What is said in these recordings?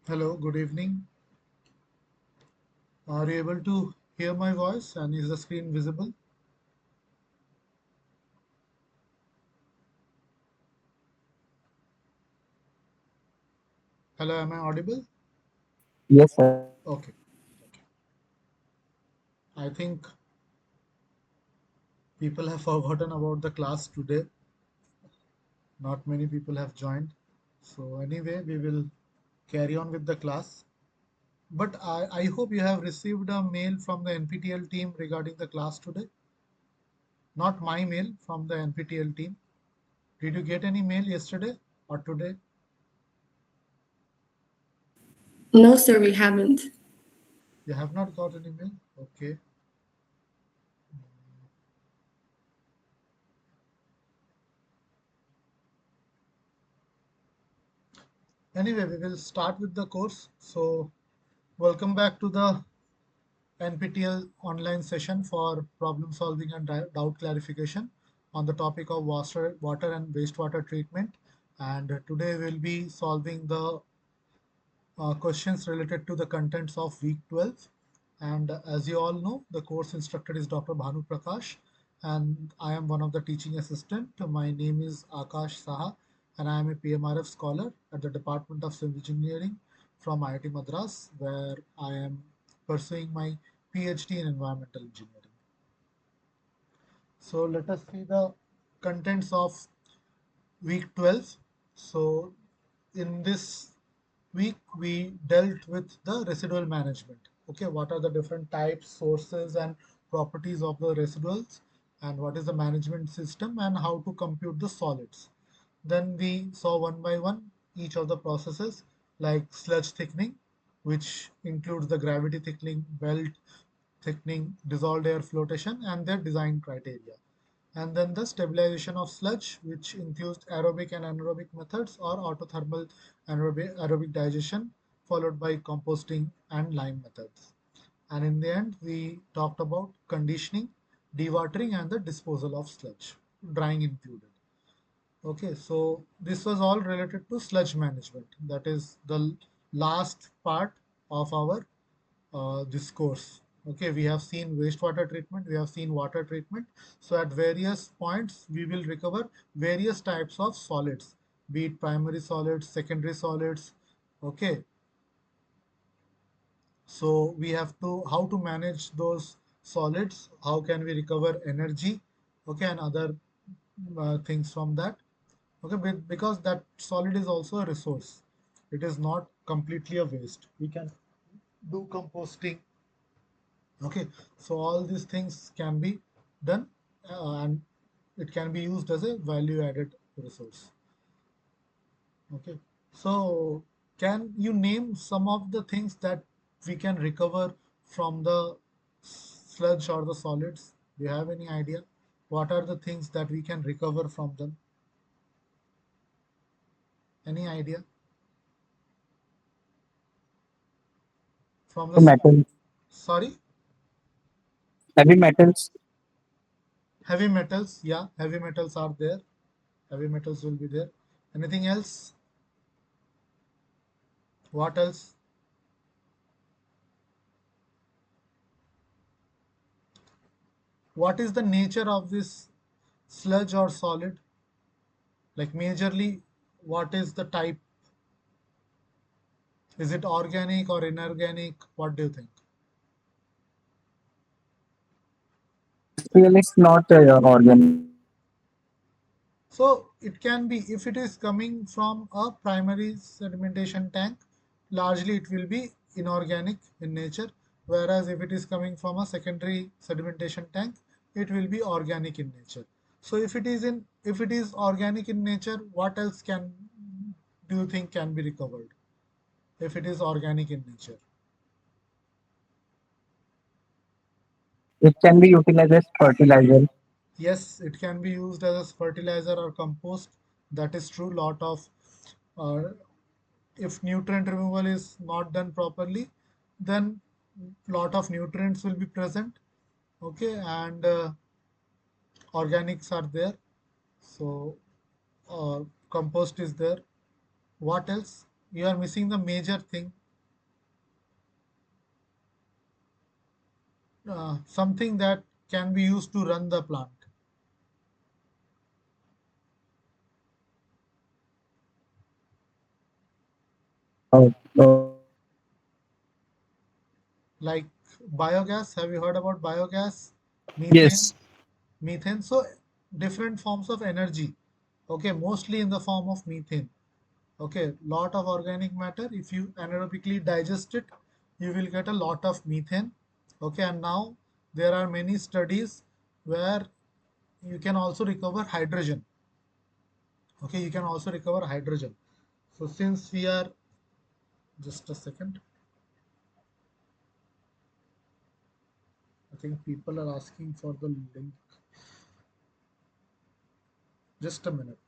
Hello, good evening. Are you able to hear my voice and is the screen visible? Hello, am I audible? Yes, sir. Okay. Okay. I think people have forgotten about the class today. Not many people have joined. So anyway, we will carry on with the class. But I hope you have received a mail from the NPTEL team regarding the class today. Not my mail, from the NPTEL team. Did you get any mail yesterday or today? No, sir, we haven't. You have not got any mail? Okay. Anyway, we will start with the course. So welcome back to the NPTEL online session for problem solving and doubt clarification on the topic of water and wastewater treatment. And today we'll be solving the questions related to the contents of week 12. And as you all know, the course instructor is Dr. Bhanu Prakash, and I am one of the teaching assistant. My name is Akash Saha, and I am a PMRF scholar at the Department of Civil Engineering from IIT Madras, where I am pursuing my PhD in environmental engineering. So let us see the contents of week 12. So in this week we dealt with the residual management. Okay, what are the different types, sources and properties of the residuals, and what is the management system and how to compute the solids. Then we saw one by one each of the processes, like sludge thickening, which includes the gravity thickening, belt thickening, dissolved air flotation and their design criteria. And then the stabilization of sludge, which includes aerobic and anaerobic methods or autothermal aerobic digestion, followed by composting and lime methods. And in the end, we talked about conditioning, dewatering, and the disposal of sludge, drying included. Okay, so this was all related to sludge management. That is the last part of our this course. Okay, we have seen wastewater treatment, we have seen water treatment. So at various points, we will recover various types of solids, be it primary solids, secondary solids. Okay, so we have to how to manage those solids, how can we recover energy, okay, and other things from that. Okay, because that solid is also a resource. It is not completely a waste. We can do composting. Okay, so all these things can be done, and it can be used as a value added resource. Okay, so can you name some of the things that we can recover from the sludge or the solids? Do you have any idea? What are the things that we can recover from them? Any idea? From the Metals, sorry, heavy metals, heavy metals. Yeah, heavy metals are there. Heavy metals will be there. Anything else? What else? What is the nature of this sludge or solid? Like majorly, what is the type? Is it organic or inorganic? What do you think? still it's not organic. So it can be, if it is coming from a primary sedimentation tank, largely it will be inorganic in nature. Whereas if it is coming from a secondary sedimentation tank, it will be organic in nature. So if it is organic in nature, what else can do you think can be recovered if it is organic in nature? It can be utilized as fertilizer. Yes, it can be used as a fertilizer or compost. That is true. Lot of uh, if nutrient removal is not done properly, then lot of nutrients will be present. Okay, and organics are there. So compost is there. What else? You are missing the major thing. Something that can be used to run the plant, Oh, like biogas. Have you heard about biogas? Methane. yes. Methane. So different forms of energy. Okay, mostly in the form of methane. Okay, lot of organic matter. If you anaerobically digest it, you will get a lot of methane. Okay, and now there are many studies where you can also recover hydrogen. Okay, you can also recover hydrogen. So since we are, just a second, I think people are asking for the link. Just a minute.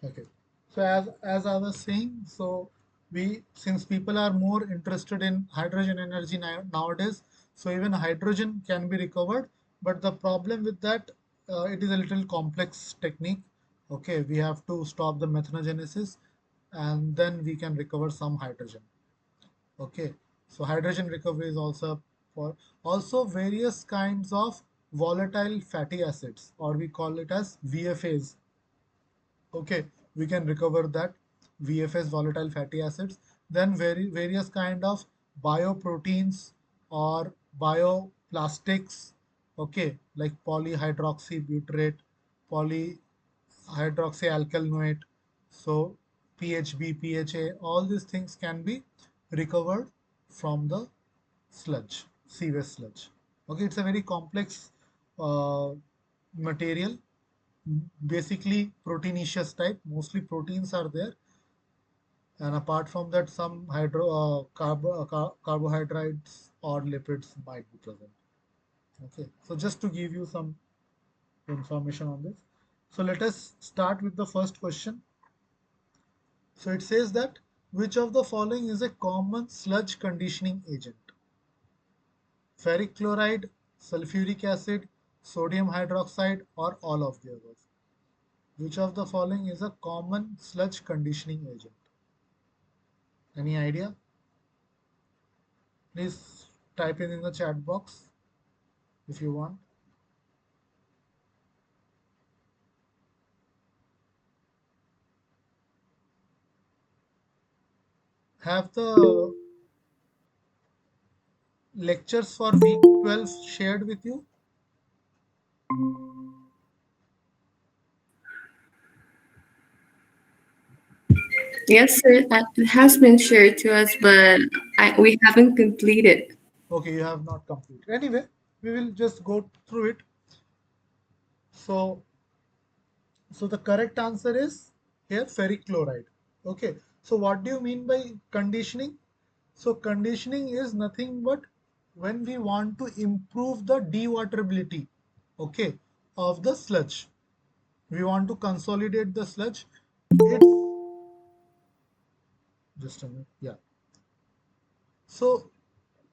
Okay. So as I was saying, so we, since people are more interested in hydrogen energy nowadays, so even hydrogen can be recovered. But the problem with that, it is a little complex technique. Okay, we have to stop the methanogenesis, and then we can recover some hydrogen. Okay, so hydrogen recovery is also for also various kinds of volatile fatty acids, or we call it as VFAs. Okay, we can recover that VFS, volatile fatty acids. Then various kind of bioproteins or bioplastics. Okay, like polyhydroxybutyrate, polyhydroxyalkanoate. So PHB, PHA, all these things can be recovered from the sludge, sewage sludge. Okay, it's a very complex uh, material, basically proteinaceous type. Mostly proteins are there, and apart from that, some carbohydrates or lipids might be present. Okay, so just to give you some information on this, so let us start with the first question. So it says that which of the following is a common sludge conditioning agent? Ferric chloride, sulfuric acid, sodium hydroxide, or all of the above? Which of the following is a common sludge conditioning agent? Any idea? Please type in the chat box if you want. Have the lectures for week 12 shared with you? Yes, sir. That has been shared to us, but we haven't completed. Okay, you have not completed. Anyway, we will just go through it. So, so the correct answer is here ferric chloride. Okay, so what do you mean by conditioning? So conditioning is nothing but when we want to improve the dewaterability, okay, of the sludge. We want to consolidate the sludge. It's just a minute. Yeah. So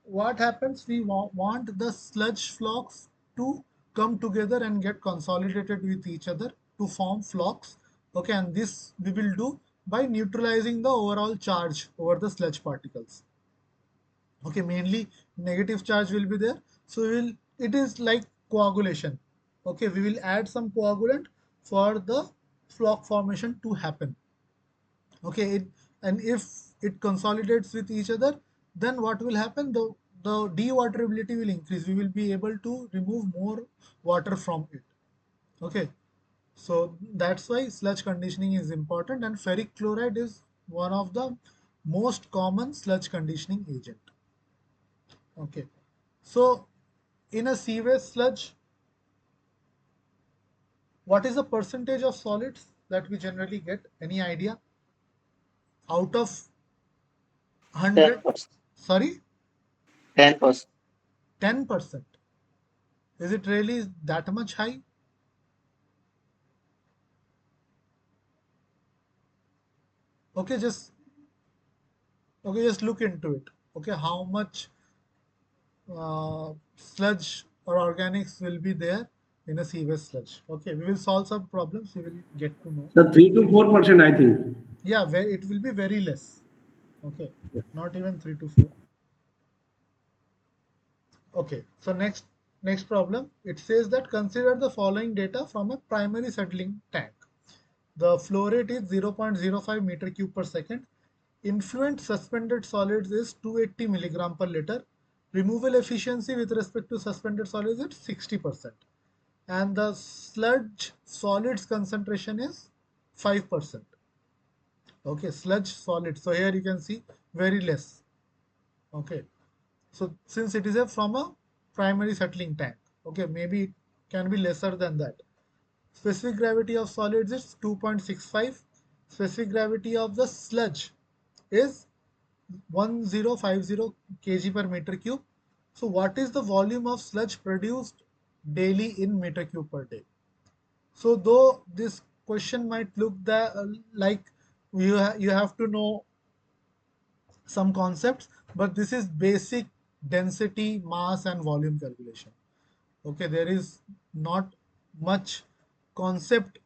what happens? We want the sludge flocks to come together and get consolidated with each other to form flocks. Okay, and this we will do by neutralizing the overall charge over the sludge particles. Okay, mainly negative charge will be there. So we will, it is like coagulation. Okay, we will add some coagulant for the flock formation to happen. Okay, and if it consolidates with each other, then what will happen, the dewaterability will increase, we will be able to remove more water from it. Okay, so that's why sludge conditioning is important, and ferric chloride is one of the most common sludge conditioning agent. Okay, so in a sewage sludge, what is the percentage of solids that we generally get? Any idea? Out of 100, 10%. sorry, 10%. 10%. Is it really that much high? Okay, just look into it. Okay, how much sludge or organics will be there in a sewage sludge? Okay, we will solve some problems. We will get to know. So 3 to 4%, I think. Yeah, it will be very less. Okay, not even 3 to 4. Okay, so next problem. It says that consider the following data from a primary settling tank. The flow rate is 0.05 meter cube per second. Influent suspended solids is 280 milligram per liter. Removal efficiency with respect to suspended solids is 60%. And the sludge solids concentration is 5%. Okay, sludge solid. So here you can see very less. Okay, so since it is from a primary settling tank, okay, maybe it can be lesser than that. Specific gravity of solids is 2.65. Specific gravity of the sludge is 1050 kg per meter cube. So what is the volume of sludge produced daily in meter cube per day? So though this question might look like you have to know some concepts, but this is basic density, mass, and volume calculation. Okay, there is not much concept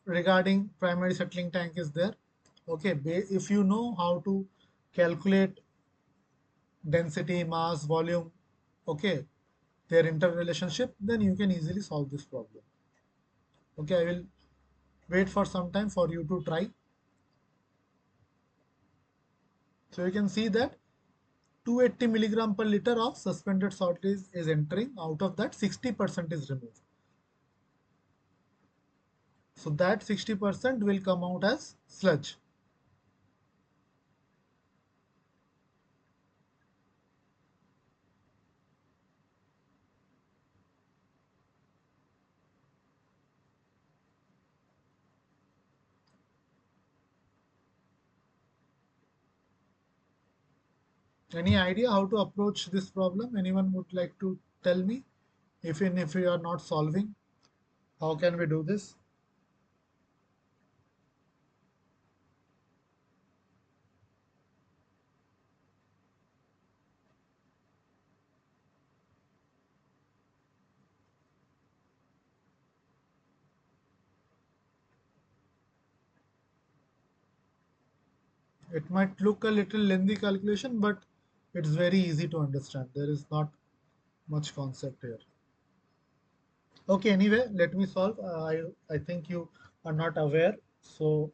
regarding primary settling tank is there. Okay, if you know how to calculate density, mass, volume, okay, their interrelationship, then you can easily solve this problem. Okay, I will wait for some time for you to try. So you can see that 280 milligram per liter of suspended salt is entering. Out of that, 60% is removed. So that 60% will come out as sludge. Any idea how to approach this problem? Anyone would like to tell me? Even if we are not solving, how can we do this? It might look a little lengthy calculation, but it's very easy to understand. There is not much concept here. Okay, anyway, let me solve. I think you are not aware. So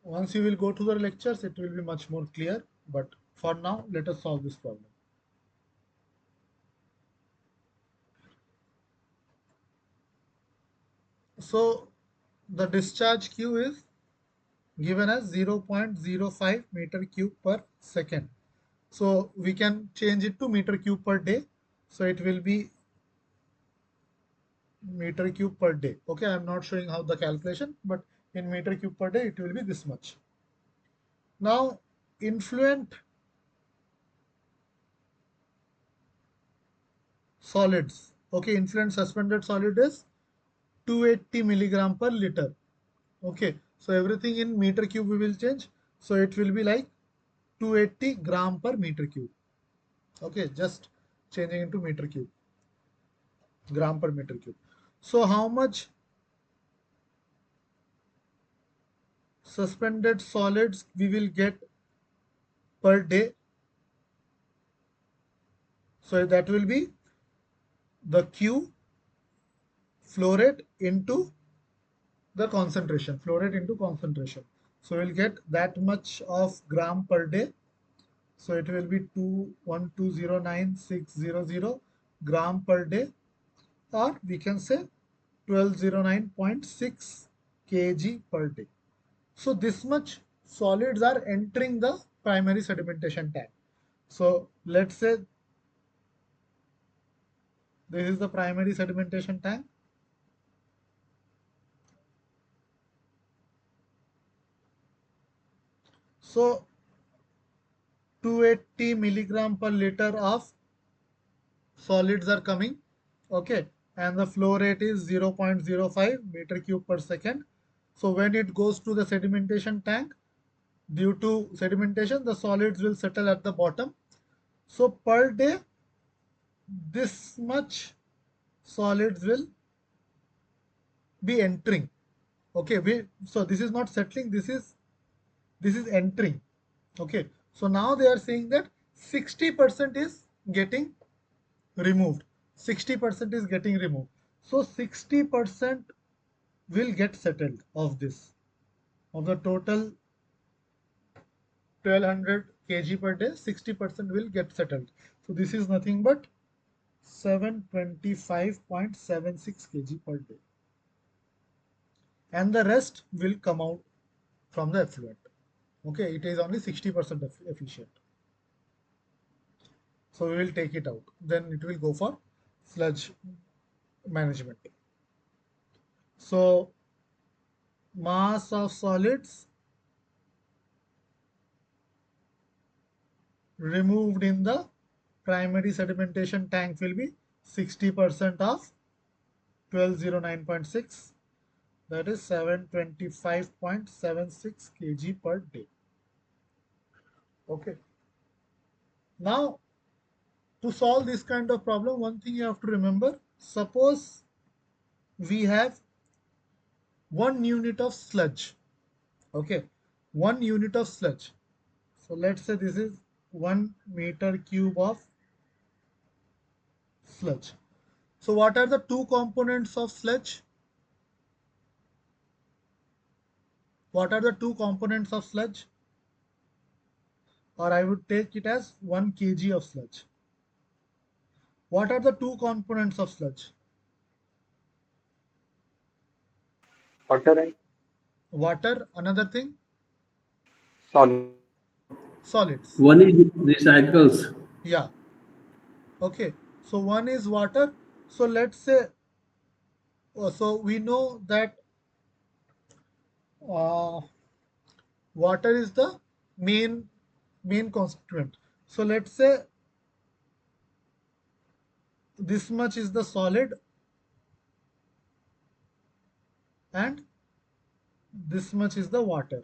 once you will go to the lectures, it will be much more clear. But for now, let us solve this problem. So the discharge Q is given as 0.05 meter cube per second. So we can change it to meter cube per day. So it will be meter cube per day. Okay, I'm not showing how the calculation, but in meter cube per day, it will be this much. Now, influent solids. Okay, influent suspended solid is 280 milligram per liter. Okay, so everything in meter cube we will change. So it will be like 280 gram per meter cube. Okay, just changing into meter cube, gram per meter cube. So how much suspended solids we will get per day? So that will be the Q flow rate into the concentration, flow rate into concentration. So we'll get that much of gram per day. So it will be 21209,600 gram per day, or we can say 1209.6 kg per day. So this much solids are entering the primary sedimentation tank. So let's say this is the primary sedimentation tank. So 280 milligram per liter of solids are coming. Okay, and the flow rate is 0.05 meter cube per second. So when it goes to the sedimentation tank, due to sedimentation, the solids will settle at the bottom. So per day, this much solids will be entering. Okay, so this is not settling, this is entering. Okay, so now they are saying that 60% is getting removed. 60% is getting removed. So 60% will get settled of this. Of the total 1200 kg per day, 60% will get settled. So this is nothing but 725.76 kg per day. And the rest will come out from the effluent. Okay, it is only 60% efficient. So we will take it out. Then it will go for sludge management. So mass of solids removed in the primary sedimentation tank will be 60% of 1209.6, that is 725.76 kg per day. Okay. Now, to solve this kind of problem, one thing you have to remember, suppose we have 1 unit of sludge. Okay, 1 unit of sludge. So let's say this is 1 meter cube of sludge. So what are the two components of sludge? What are the two components of sludge? Or I would take it as 1 kg of sludge. What are the two components of sludge? Water and Water, another thing, solid. solids. One is recycles. Yeah. Okay. So one is water. So let's say, so we know that uh, water is the main constituent. So let's say this much is the solid and this much is the water.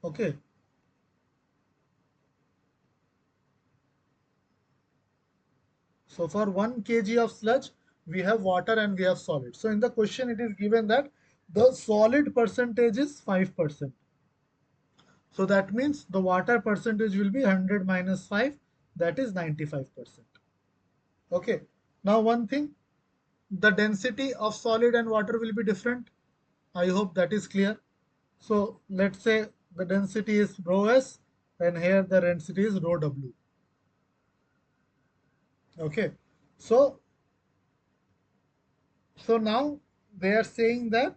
Okay. So for 1 kg of sludge, we have water and we have solid. So in the question, it is given that the solid percentage is 5%. So that means the water percentage will be 100 minus 5, that is 95%. Okay. Now one thing, the density of solid and water will be different. I hope that is clear. So let's say the density is rho s and here the density is rho w. Okay. So now they are saying that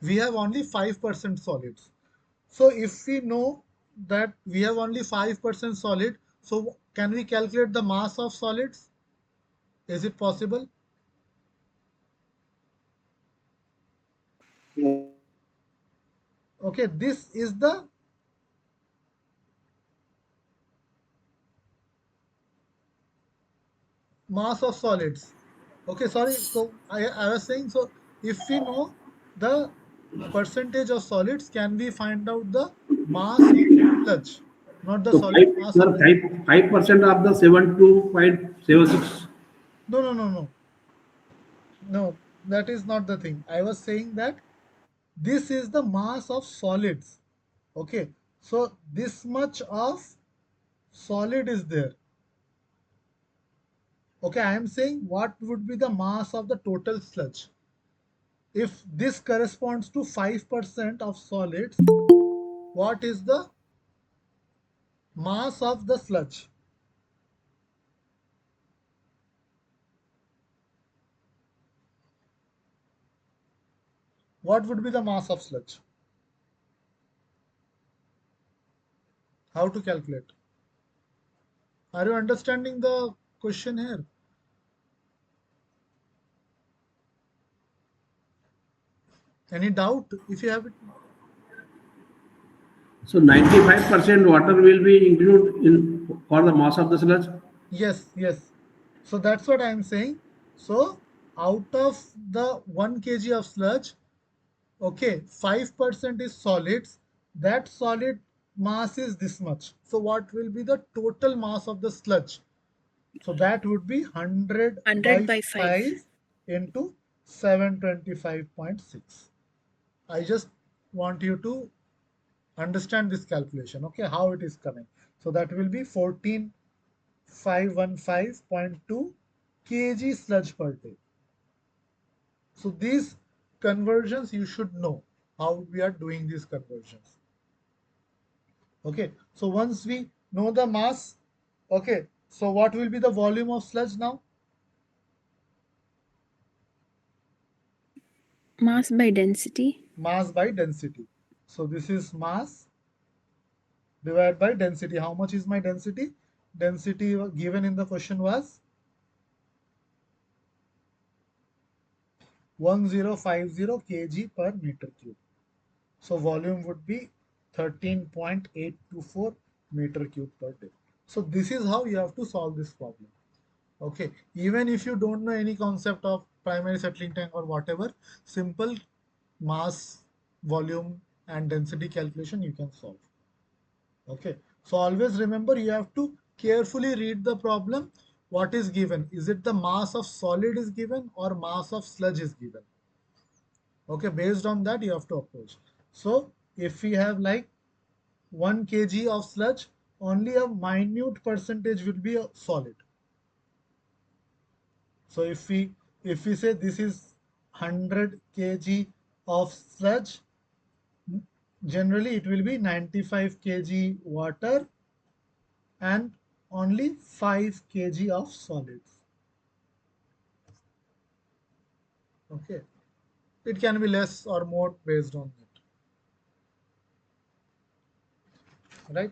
we have only 5% solids. So if we know that we have only 5% solid, so can we calculate the mass of solids? Is it possible? Okay, this is the mass of solids. Okay, sorry. So I was saying, so if we know the percentage of solids, can we find out the mass of sludge? Not the So solid, mass of the. 5% of the 72.76. No, no, no, no. No, that is not the thing. I was saying that this is the mass of solids. Okay, so this much of solid is there. Okay, I am saying what would be the mass of the total sludge. if this corresponds to 5% of solids, what is the mass of the sludge? What would be the mass of sludge? How to calculate? Are you understanding the question here? Any doubt? If you have it, So 95% water will be included in for the mass of the sludge. yes, yes. So that's what I'm saying. So out of the 1 kg of sludge, okay, 5% is solids. That solid mass is this much. So what will be the total mass of the sludge? So that would be 100 100 by by 5. 5 into 725.6. I just want you to understand this calculation, okay, how it is coming. So that will be 14515.2 kg sludge per day. So these conversions you should know how we are doing these conversions. Okay, so once we know the mass, okay, so what will be the volume of sludge now? Mass by density. Mass by density. So this is mass divided by density. How much is my density? Density given in the question was 1050 kg per meter cube. So volume would be 13.824 meter cube per day. So this is how you have to solve this problem. Okay, even if you don't know any concept of primary settling tank or whatever, simple mass, volume and density calculation you can solve. Okay, so always remember you have to carefully read the problem. What is given? Is it the mass of solid is given or mass of sludge is given? Okay, based on that you have to approach. So if we have like 1 kg of sludge, only a minute percentage will be a solid. So if we say this is 100 kg of sludge, generally it will be 95 kg water and only 5 kg of solids. Okay, it can be less or more based on it. Right,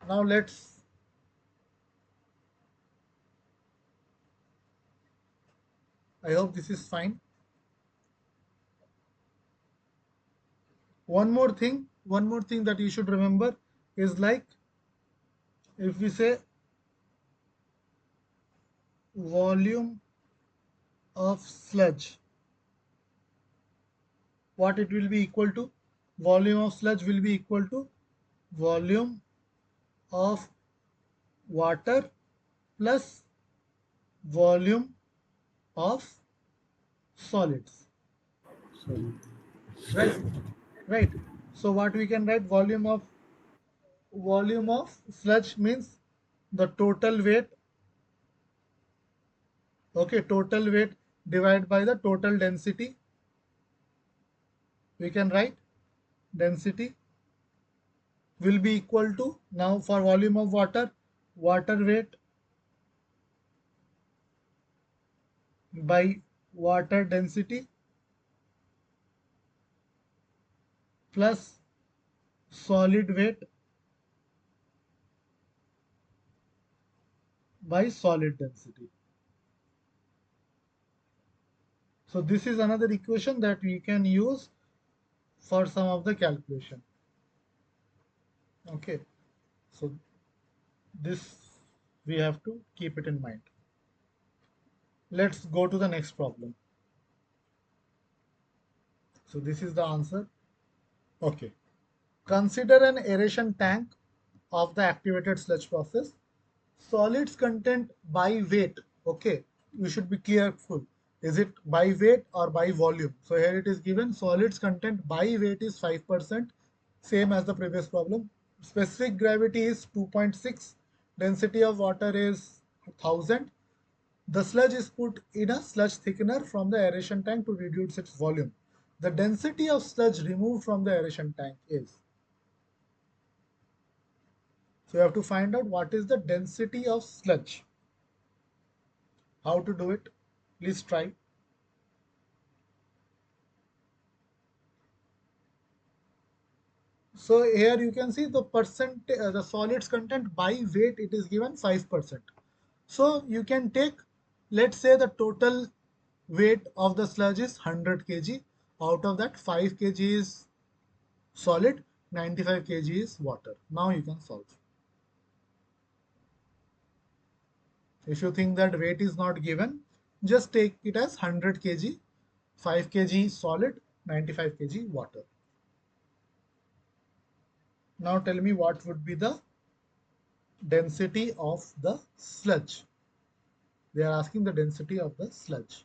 now I hope this is fine. One more thing that you should remember is like if we say volume of sludge, what it will be equal to? Volume of sludge will be equal to volume of water plus volume of solids. So Right, right. So what we can write, volume of sludge means the total weight. Okay, total weight divided by the total density. We can write density will be equal to, now for volume of water, water weight by water density plus solid weight by solid density. So this is another equation that we can use for some of the calculation. Okay, so this we have to keep it in mind. Let's go to the next problem. So this is the answer. Okay, consider an aeration tank of the activated sludge process. Solids content by weight. Okay, you should be careful. Is it by weight or by volume? So here it is given solids content by weight is 5%, same as the previous problem. Specific gravity is 2.6, density of water is 1000, The sludge is put in a sludge thickener from the aeration tank to reduce its volume. The density of sludge removed from the aeration tank is. So you have to find out what is the density of sludge. How to do it? Please try. So here you can see the the solids content by weight, it is given 5%. So you can take, let's say the total weight of the sludge is 100 kg. Out of that 5 kg is solid, 95 kg is water. Now you can solve. If you think that weight is not given, just take it as 100 kg, 5 kg solid, 95 kg water. Now tell me what would be the density of the sludge. They are asking the density of the sludge.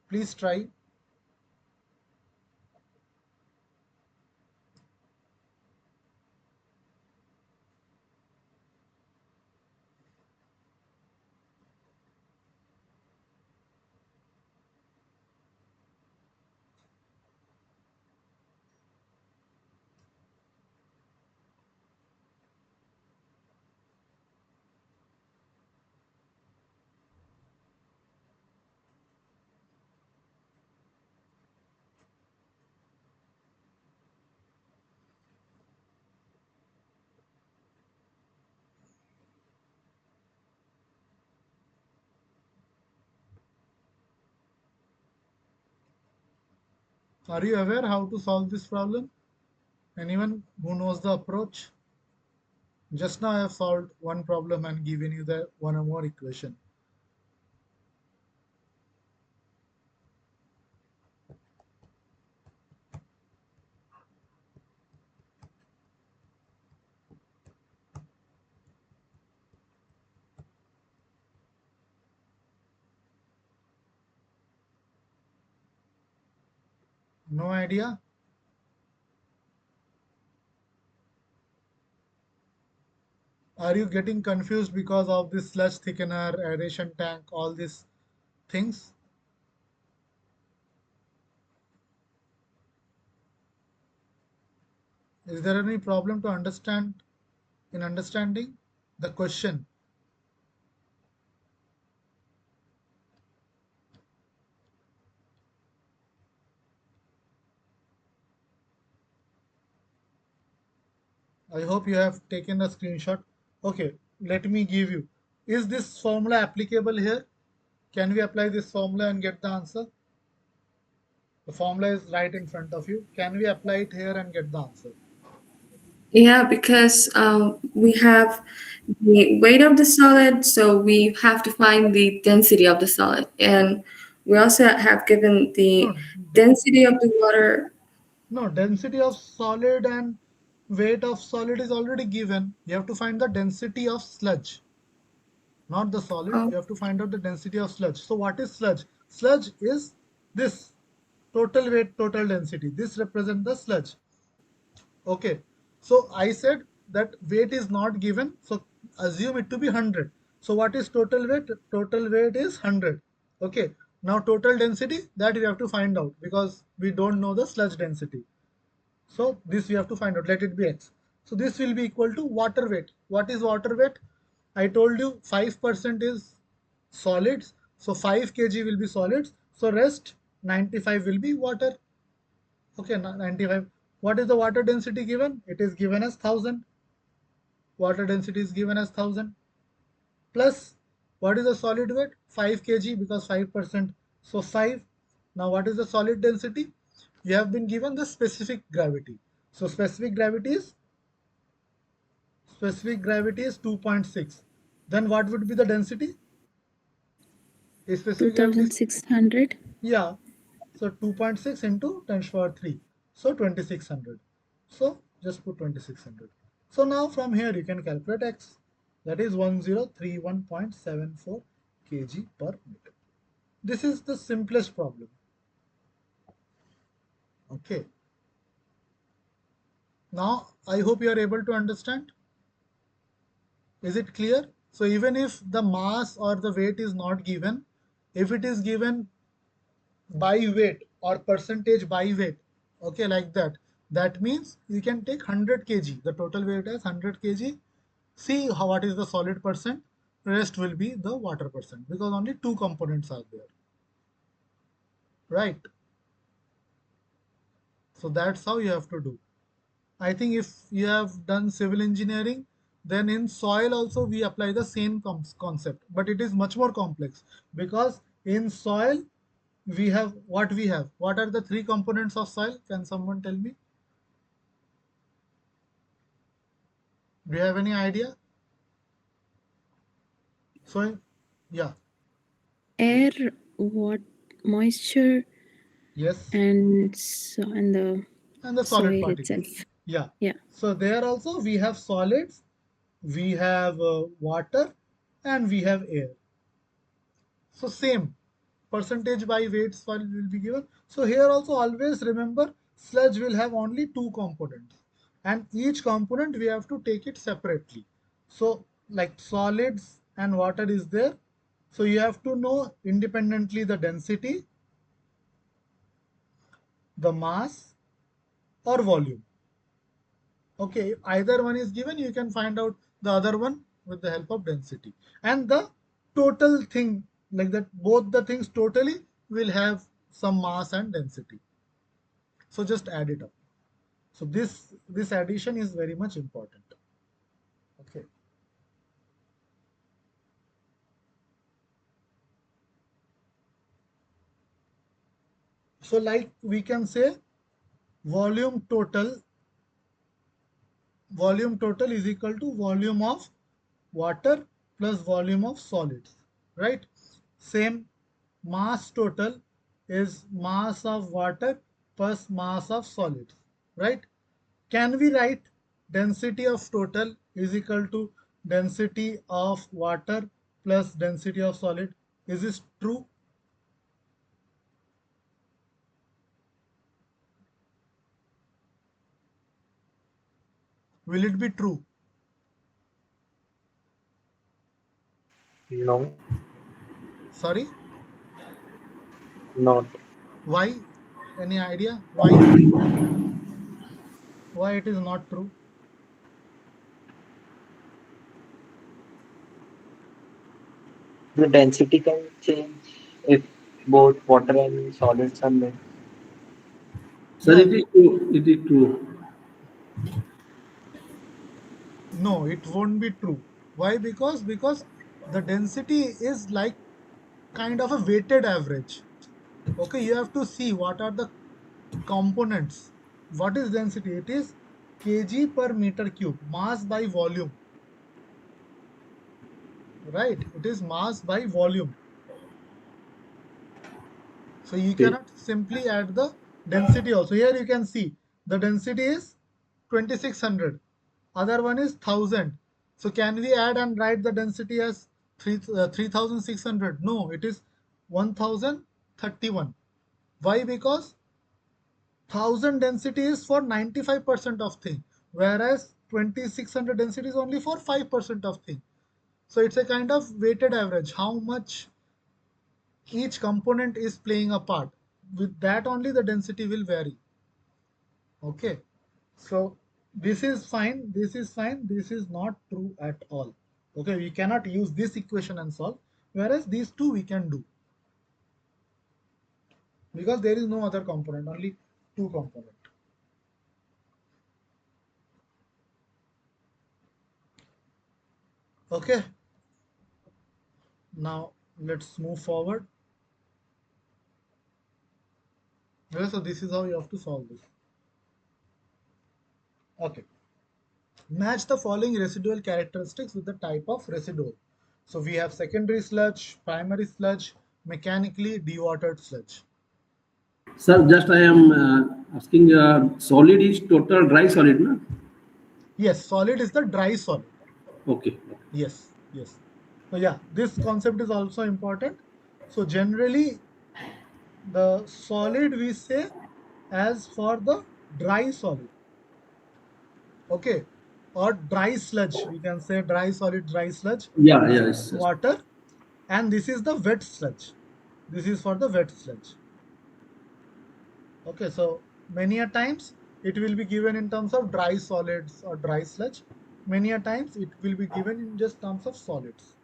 Please try. Are you aware how to solve this problem? Anyone who knows the approach? Just now I have solved one problem and given you the one or more equation. No idea? Are you getting confused because of this sludge thickener, aeration tank, all these things? Is there any problem to understand in understanding the question? I hope you have taken a screenshot. Okay, let me give you. Is this formula applicable here? Can we apply this formula and get the answer? The formula is right in front of you. Can we apply it here and get the answer? Yeah, because we have the weight of the solid, so we have to find the density of the solid. And we also have given the No, density of the water. no, density of solid and weight of solid is already given. You have to find the density of sludge, not the solid. Oh, You have to find out the density of sludge. So what is sludge? Sludge is this total weight, total density. This represents the sludge. Okay. So I said that weight is not given. So assume it to be 100. So what is total weight? Total weight is 100. Okay. Now total density, that we have to find out because we don't know the sludge density. So this we have to find out. Let it be x. So this will be equal to water weight. What is water weight? I told you 5% is solids. So 5 kg will be solids. So rest 95 will be water. Okay, 95. What is the water density given? It is given as 1000. Water density is given as 1000. Plus, what is the solid weight? 5 kg because 5%. So 5. Now, what is the solid density? You have been given the specific gravity. So specific gravity is 2.6. Then what would be the density? Is specific gravity is, 2600. yeah. So 2.6 into 10 to the power 3. So 2600. So just put 2600. So now from here you can calculate x. That is 1031.74 kg per meter. This is the simplest problem. Okay. Now I hope you are able to understand. Is it clear? So even if the mass or the weight is not given, if it is given by weight or percentage by weight, okay, like that, that means you can take 100 kg, the total weight is 100 kg, see how what is the solid percent, rest will be the water percent, because only two components are there, right? So that's how you have to do. I think if you have done civil engineering, then in soil also we apply the same concept, but it is much more complex, because in soil we have what we have. What are the three components of soil? Can someone tell me? Do you have any idea? So, yeah, Air, what, moisture, yes, and the and the solid soil particles. itself. Yeah. Yeah. So there also we have solids, we have water, and we have air. So same percentage by weight solid will be given. So here also always remember sludge will have only two components, and each component we have to take it separately. So like solids and water is there. So you have to know independently the density, the mass or volume. Okay, either one is given, you can find out the other one with the help of density. And the total thing, like that, both the things totally will have some mass and density. So just add it up. So this addition is very much important. Okay. So like we can say volume total volume total is equal to volume of water plus volume of solids, right? Same, mass total is mass of water plus mass of solids, right? Can we write density of total is equal to density of water plus density of solid? Is this true? Will it be true? No, Sorry, not. why? Any idea why it is not true? The density can change if both water and solids are mixed. Sir, Yeah, it is true. It is true. no, it won't be true. Why? Because the density is like kind of a weighted average. Okay, you have to see what are the components. What is density? It is kg per meter cube, mass by volume, right? It is mass by volume. So you Okay. cannot simply add the density also. Here you can see the density is 2600. Other one is 1000. So can we add and write the density as 3600? No, it is 1031. Why? Because 1000 density is for 95% of thing, whereas 2600 density is only for 5% of thing. So it's a kind of weighted average, how much each component is playing a part. With that only the density will vary. Okay, so this is fine, this is fine, this is not true at all. Okay, we cannot use this equation and solve, whereas these two we can do, because there is no other component, only two component. Okay, now let's move forward. Okay, so this is how you have to solve this. Okay, match the following residual characteristics with the type of residual. So we have secondary sludge, primary sludge, mechanically dewatered sludge. Sir, just I am asking, solid is total dry solid, no? Yes, solid is the dry solid. Okay. Yes, yes. So yeah, this concept is also important. So generally the solid we say as for the dry solid. Okay. or dry sludge. We can say dry solid, dry sludge, Yeah, yes. water, and this is the wet sludge. This is for the wet sludge. Okay, so many a times it will be given in terms of dry solids or dry sludge. Many a times it will be given in just terms of solids.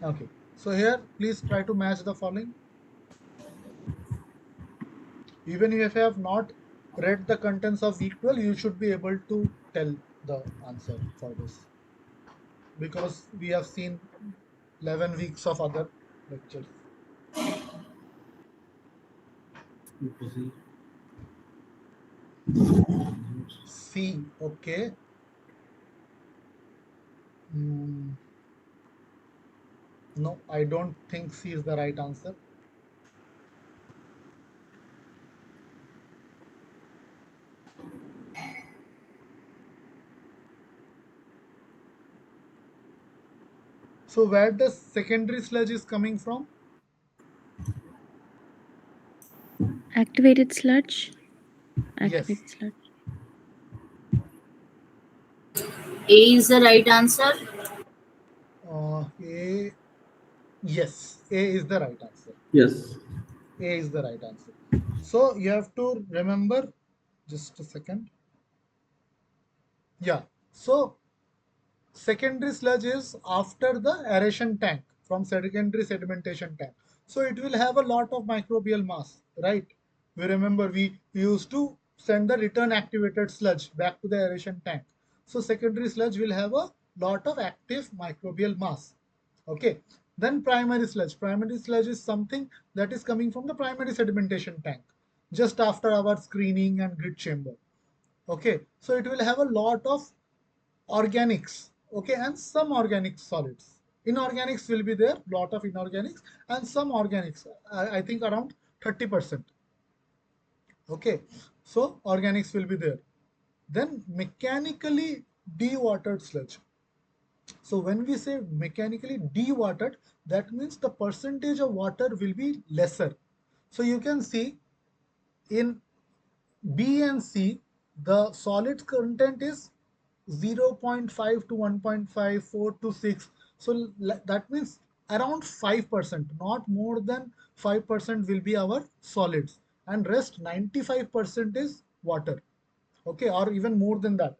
Okay, so here please try to match the following. Even if you have not read the contents of week 12, you should be able to tell the answer for this, because we have seen 11 weeks of other lectures. C, okay. Mm, no, I don't think C is the right answer. So where the secondary sludge is coming from? Activated sludge. Yes. Activated sludge. A is the right answer. A, yes, A is the right answer. Yes. A is the right answer. So you have to remember, just a second. Yeah. So secondary sludge is after the aeration tank, from secondary sedimentation tank. So it will have a lot of microbial mass, right? We remember we used to send the return activated sludge back to the aeration tank. So secondary sludge will have a lot of active microbial mass. Okay. Then primary sludge. Primary sludge is something that is coming from the primary sedimentation tank just after our screening and grid chamber. Okay. So it will have a lot of organics, okay, and some organic solids. Inorganics will be there, lot of inorganics, and some organics, I think around 30%. Okay, so organics will be there. Then mechanically dewatered sludge. So when we say mechanically dewatered, that means the percentage of water will be lesser. So you can see in B and C, the solid content is 0.5 to 1.5, 4 to 6. So that means around 5%, not more than 5% will be our solids, and rest 95% is water. Okay, or even more than that.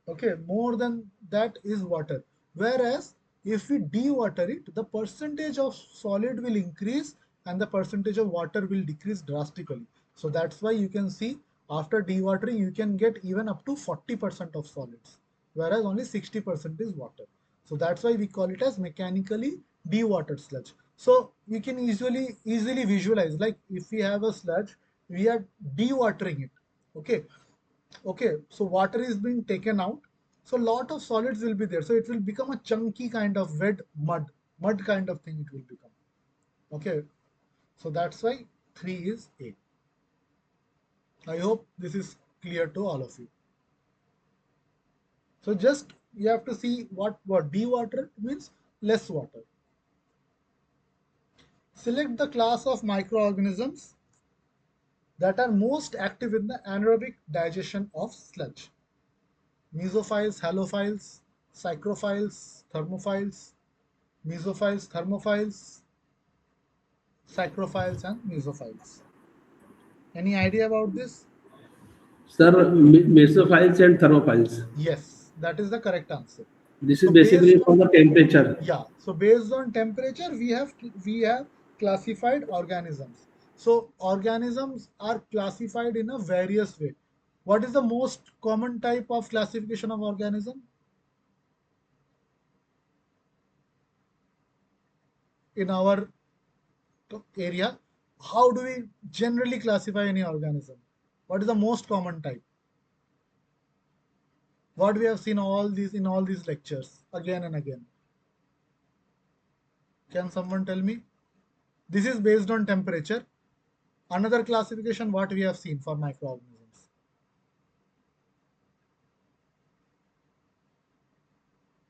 Okay, more than that is water. Whereas if we dewater it, the percentage of solid will increase and the percentage of water will decrease drastically. So that's why you can see after dewatering you can get even up to 40% of solids, whereas only 60% is water. So that's why we call it as mechanically dewatered sludge. So we can easily visualize, like if we have a sludge, we are dewatering it. Okay, okay, so water is being taken out, so lot of solids will be there, so it will become a chunky kind of wet mud kind of thing it will become. Okay, so that's why 3 is A. I hope this is clear to all of you. So just you have to see what dewater means, less water. Select the class of microorganisms that are most active in the anaerobic digestion of sludge. Mesophiles, halophiles, psychrophiles, thermophiles, mesophiles, thermophiles, psychrophiles, and mesophiles. Any idea about this? Sir, mesophiles and thermophiles. Yes, that is the correct answer. This is So basically based from the temperature. yeah, so based on temperature, we have classified organisms. So organisms are classified in a various way. What is the most common type of classification of organism in our area? How do we generally classify any organism? What is the most common type? What we have seen all these in all these lectures again and again. Can someone tell me? This is based on temperature. Another classification what we have seen for microorganisms.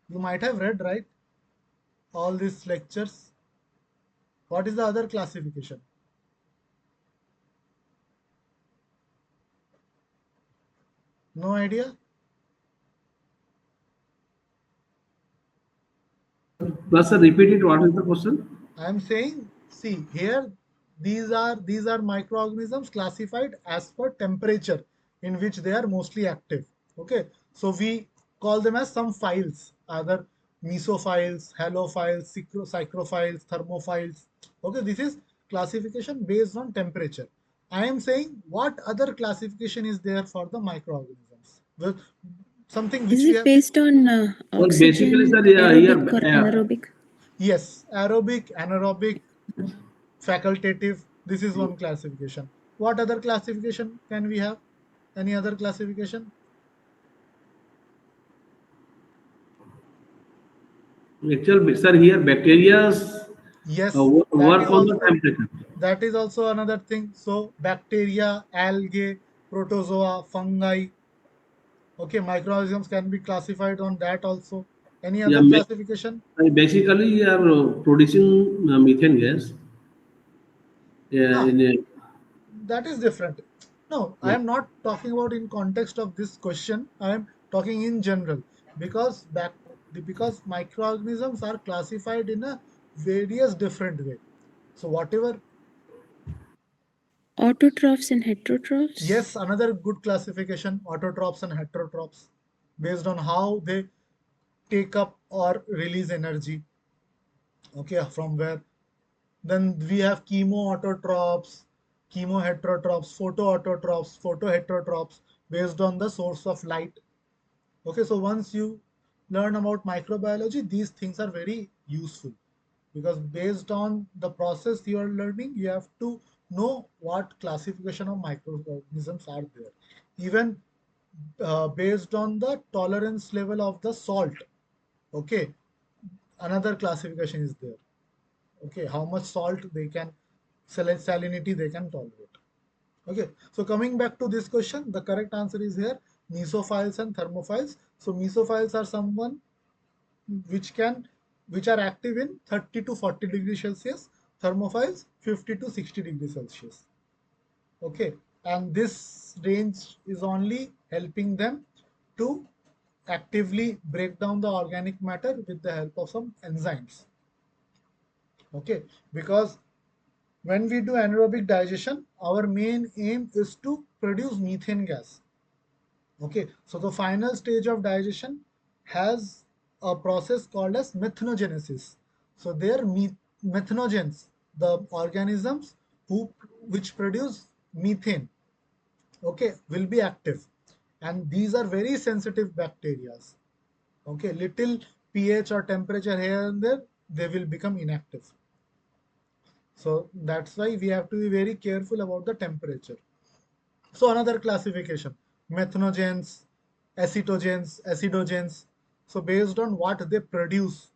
You might have read, right? All these lectures. What is the other classification? No idea? Plus, sir, repeat it. What is the question? I am saying, see here, these are microorganisms classified as per temperature in which they are mostly active. Okay, so we call them as some files, either mesophiles, halophiles, psychrophiles, thermophiles. Okay, this is classification based on temperature. I am saying what other classification is there for the microorganisms? Well, something Is which we it have. based on Well, basically, oxygen, sir, yeah, here, aerobic, or anaerobic? Yes, aerobic, anaerobic, facultative. This is one classification. What other classification can we have? Any other classification? actual, sir, here bacteria Yes, work on the temperature. that is also another thing. So bacteria, algae, protozoa, fungi. Okay, microorganisms can be classified on that also. Any Yeah, other classification? basically, you are producing methane gas. Yeah, Ah, in a, that is different. No, I yeah. am not talking about in context of this question. I am talking in general because because microorganisms are classified in a various different way. So whatever, Autotrophs and heterotrophs? yes, another good classification: autotrophs and heterotrophs, based on how they take up or release energy. Okay, from where. Then we have chemoautotrophs, chemoheterotrophs, photoautotrophs, photoheterotrophs, based on the source of light. Okay, so once you learn about microbiology, these things are very useful because based on the process you are learning, you have to know what classification of microorganisms are there. Even based on the tolerance level of the salt. Okay, another classification is there. Okay, how much salt they can, salinity they can tolerate. Okay, so coming back to this question, the correct answer is here mesophiles and thermophiles. So mesophiles are someone which can which are active in 30 to 40 degrees Celsius, thermophiles 50 to 60 degrees Celsius. Okay, and this range is only helping them to actively break down the organic matter with the help of some enzymes. Okay, because when we do anaerobic digestion, our main aim is to produce methane gas. Okay, so the final stage of digestion has a process called as methanogenesis. So there methanogens, the organisms which produce methane, okay, will be active, and these are very sensitive bacteria. Okay, little pH or temperature here and there, they will become inactive. So that's why we have to be very careful about the temperature. So another classification, methanogens, acidogens. So based on what they produce,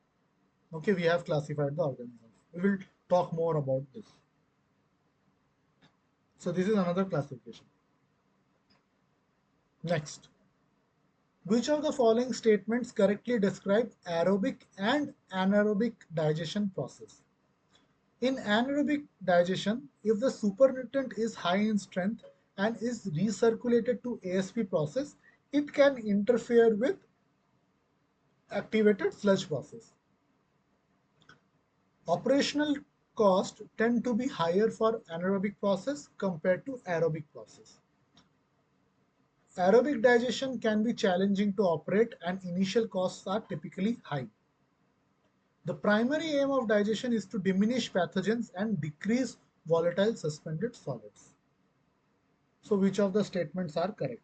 okay, we have classified the organisms. We will talk more about this. So this is another classification. Next, which of the following statements correctly describe aerobic and anaerobic digestion process? In anaerobic digestion, if the supernatant is high in strength and is recirculated to ASP process, it can interfere with activated sludge process. Operational costs tend to be higher for anaerobic process compared to aerobic process. Aerobic digestion can be challenging to operate and initial costs are typically high. The primary aim of digestion is to diminish pathogens and decrease volatile suspended solids. So which of the statements are correct?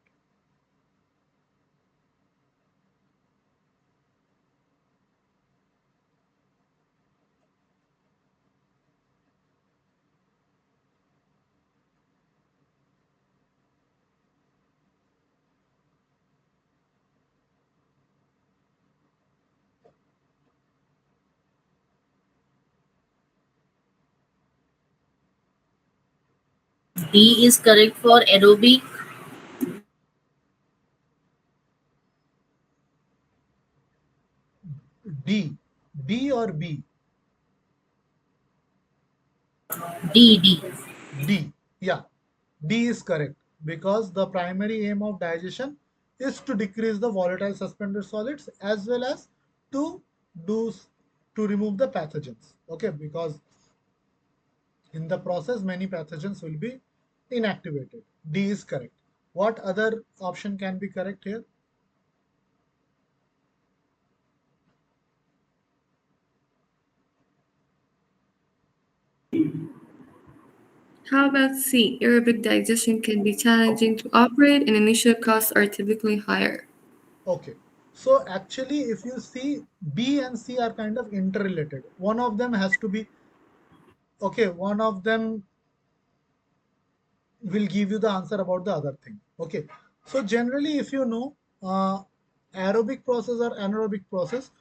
D is correct for aerobic. D. D or B? D. D. Yeah. D is correct because the primary aim of digestion is to decrease the volatile suspended solids as well as to do to remove the pathogens. Okay, because in the process many pathogens will be inactivated. D is correct. What other option can be correct here? How about C? Aerobic digestion can be challenging to operate and initial costs are typically higher. Okay. So actually, if you see, B and C are kind of interrelated. One of them has to be, okay, one of them will give you the answer about the other thing. Okay. So generally, if you know aerobic process or anaerobic process,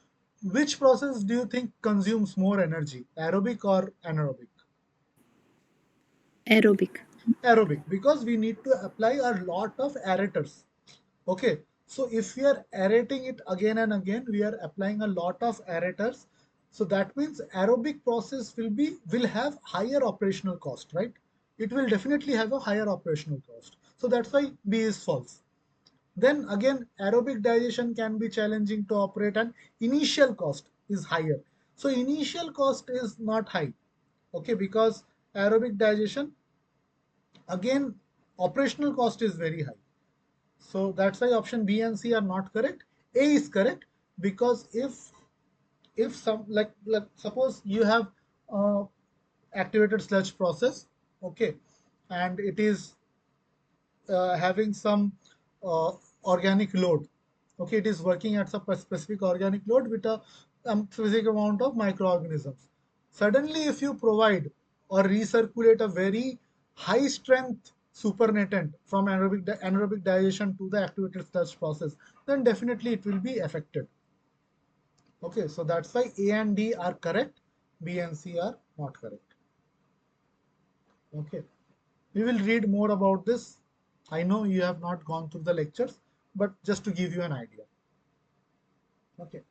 which process do you think consumes more energy, aerobic or anaerobic? Aerobic. Aerobic, because we need to apply a lot of aerators. Okay, so if we are aerating it again and again, we are applying a lot of aerators. So that means aerobic process will have higher operational cost, right? It will definitely have a higher operational cost. So that's why B is false. Then again, aerobic digestion can be challenging to operate and initial cost is higher. So initial cost is not high, okay, because aerobic digestion, again, operational cost is very high. So that's why option B and C are not correct. A is correct because if some like suppose you have uh, activated sludge process, okay, and it is having some uh, organic load. Okay, it is working at some specific organic load with a specific amount of microorganisms. Suddenly, if you provide or recirculate a very high strength supernatant from anaerobic digestion to the activated sludge process, then definitely it will be affected. Okay, so that's why A and D are correct, B and C are not correct. Okay. We will read more about this. I know you have not gone through the lectures, but just to give you an idea. Okay.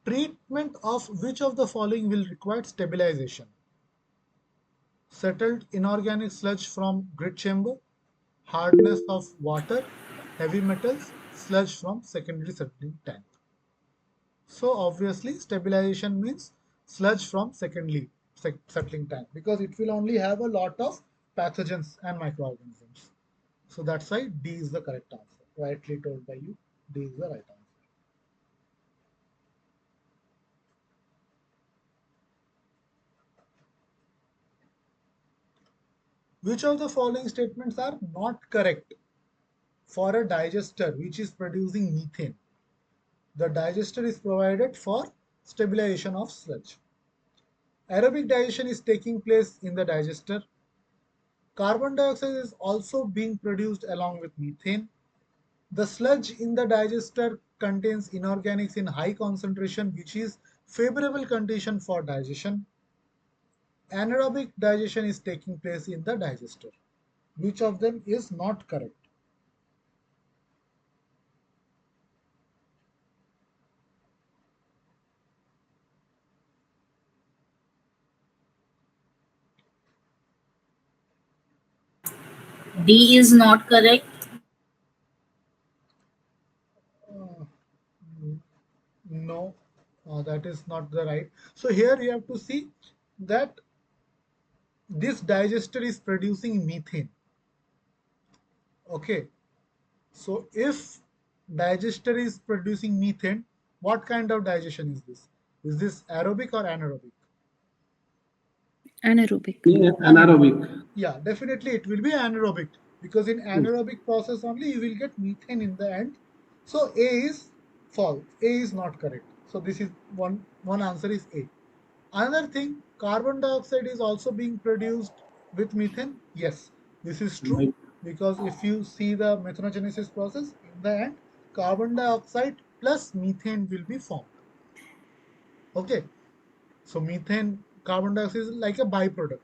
Treatment of which of the following will require stabilization? Settled inorganic sludge from grit chamber, hardness of water, heavy metals, sludge from secondary settling tank. So obviously stabilization means sludge from secondary settling tank because it will only have a lot of pathogens and microorganisms. So that's why D is the correct answer. Rightly told by you, D is the right answer. Which of the following statements are not correct for a digester which is producing methane? The digester is provided for stabilization of sludge. Aerobic digestion is taking place in the digester. Carbon dioxide is also being produced along with methane. The sludge in the digester contains inorganics in high concentration, which is favorable condition for digestion. Anaerobic digestion is taking place in the digester. Which of them is not correct? D is not correct. Uh, no, that is not the right. So here you have to see that this digester is producing methane. Okay, so if digester is producing methane, what kind of digestion is this? Is this aerobic or anaerobic? Anaerobic. Yeah, anaerobic. Yeah, definitely it will be anaerobic because in anaerobic process only you will get methane in the end. So A is false. A is not correct. So this is one answer is A. Another thing, carbon dioxide is also being produced with methane. Yes, this is true Right. because if you see the methanogenesis process, in the end, carbon dioxide plus methane will be formed. Okay, so methane, carbon dioxide is like a byproduct.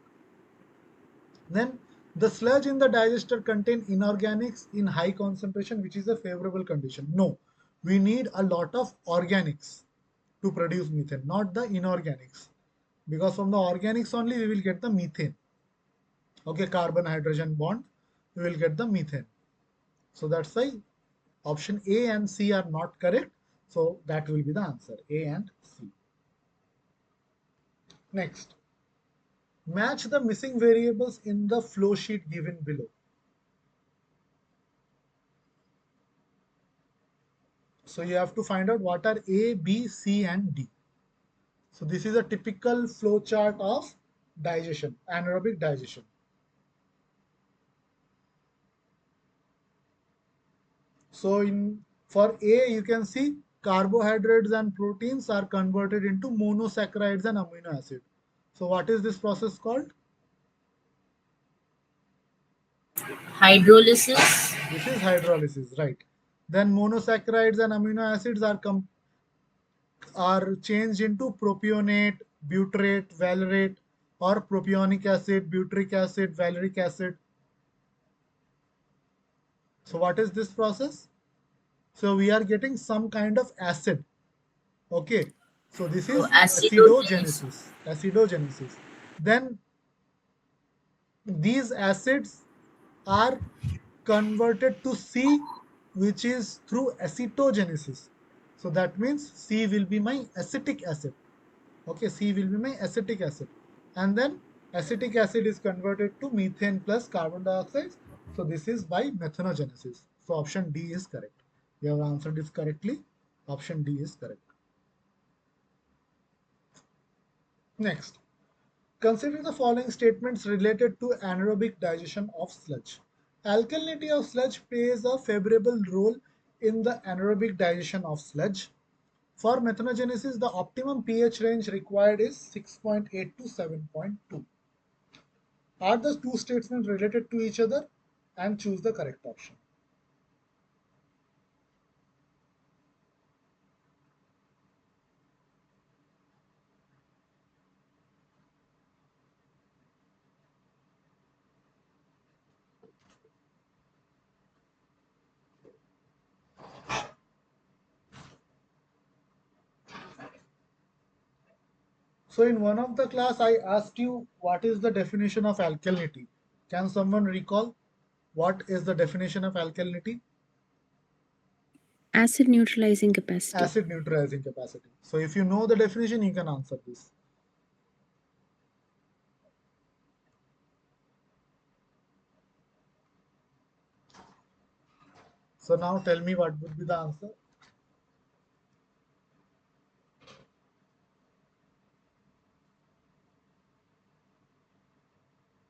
Then the sludge in the digester contain inorganics in high concentration, which is a favorable condition. No, we need a lot of organics to produce methane, not the inorganics. Because from the organics only we will get the methane. Okay, carbon hydrogen bond, we will get the methane. So that's why option A and C are not correct. So that will be the answer, A and C. Next, match the missing variables in the flow sheet given below. So you have to find out what are A, B, C, and D. So this is a typical flow chart of digestion, anaerobic digestion. So for A, you can see carbohydrates and proteins are converted into monosaccharides and amino acid. So what is this process called? Hydrolysis. This is hydrolysis, right? Then monosaccharides and amino acids are changed into propionate, butyrate, valerate, or propionic acid, butyric acid, valeric acid. So what is this process? So we are getting some kind of acid. Okay. So this So is acidogenesis. acidogenesis. Then these acids are converted to C, which is through acetogenesis. So that means C will be my acetic acid. Okay, C will be my acetic acid. And then acetic acid is converted to methane plus carbon dioxide. So this is by methanogenesis. So option D is correct. You have answered this correctly. Option D is correct. Next, consider the following statements related to anaerobic digestion of sludge. Alkalinity of sludge plays a favorable role in the anaerobic digestion of sludge. For methanogenesis, the optimum pH range required is 6.8 to 7.2. Are the two statements related to each other? And choose the correct option. So in one of the class, I asked you what is the definition of alkalinity. Can someone recall what is the definition of alkalinity? Acid neutralizing capacity. Acid neutralizing capacity. So if you know the definition, you can answer this. So now tell me what would be the answer.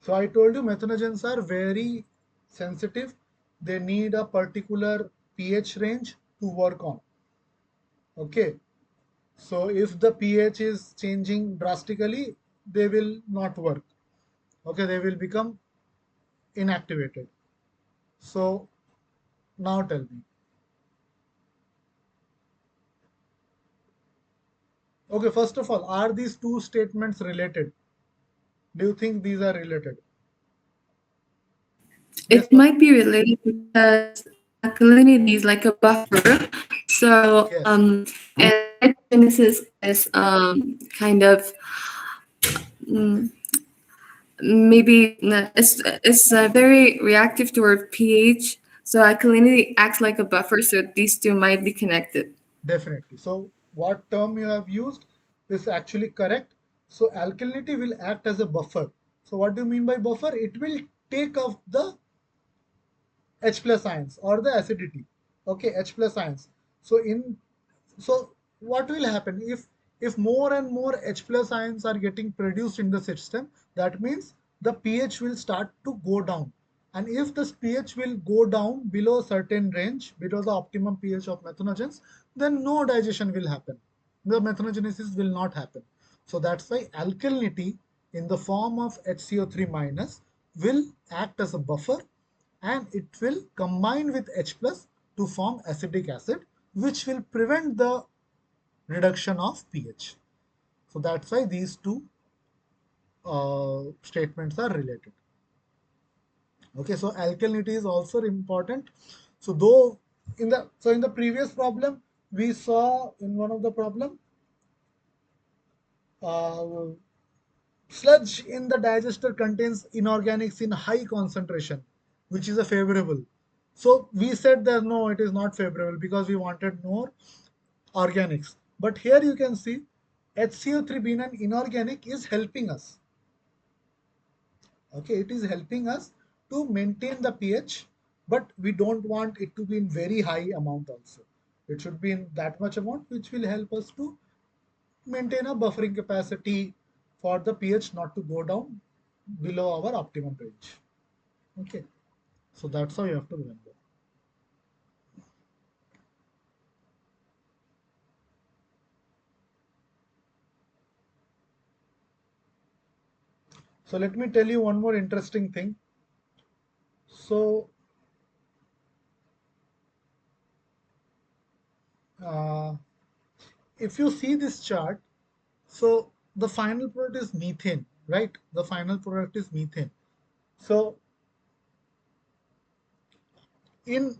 So I told you methanogens are very sensitive. They need a particular pH range to work on. Okay. So if the pH is changing drastically, they will not work. Okay, they will become inactivated. So now tell me. Okay, first of all, are these two statements related? Do you think these are related? Yes, It might be related because alkalinity is like a buffer. So, yes, and hydrogenesis is kind of mm, maybe it's very reactive toward pH. So alkalinity acts like a buffer. So these two might be connected. definitely. So what term you have used is actually correct. So alkalinity will act as a buffer. So what do you mean by buffer? It will take off the H plus ions or the acidity. Okay, H plus ions. So what will happen if more and more H plus ions are getting produced in the system? That means the pH will start to go down. And if this pH will go down below a certain range, below the optimum pH of methanogens, then no digestion will happen. The methanogenesis will not happen. So that's why alkalinity in the form of HCO3 minus will act as a buffer, and it will combine with H plus to form acetic acid, which will prevent the reduction of pH. So that's why these two statements are related. Okay, so alkalinity is also important. So though in the previous problem we saw in one of the problem, uh, sludge in the digester contains inorganics in high concentration, which is a favorable. So we said that no, it is not favorable because we wanted more organics. But here you can see HCO3 being an inorganic is helping us. Okay, it is helping us to maintain the pH, but we don't want it to be in very high amount also. It should be in that much amount, which will help us to maintain a buffering capacity for the pH not to go down below our optimum range. Okay, so that's how you have to remember. So let me tell you one more interesting thing. So uh, if you see this chart, so the final product is methane, right? The final product is methane. So in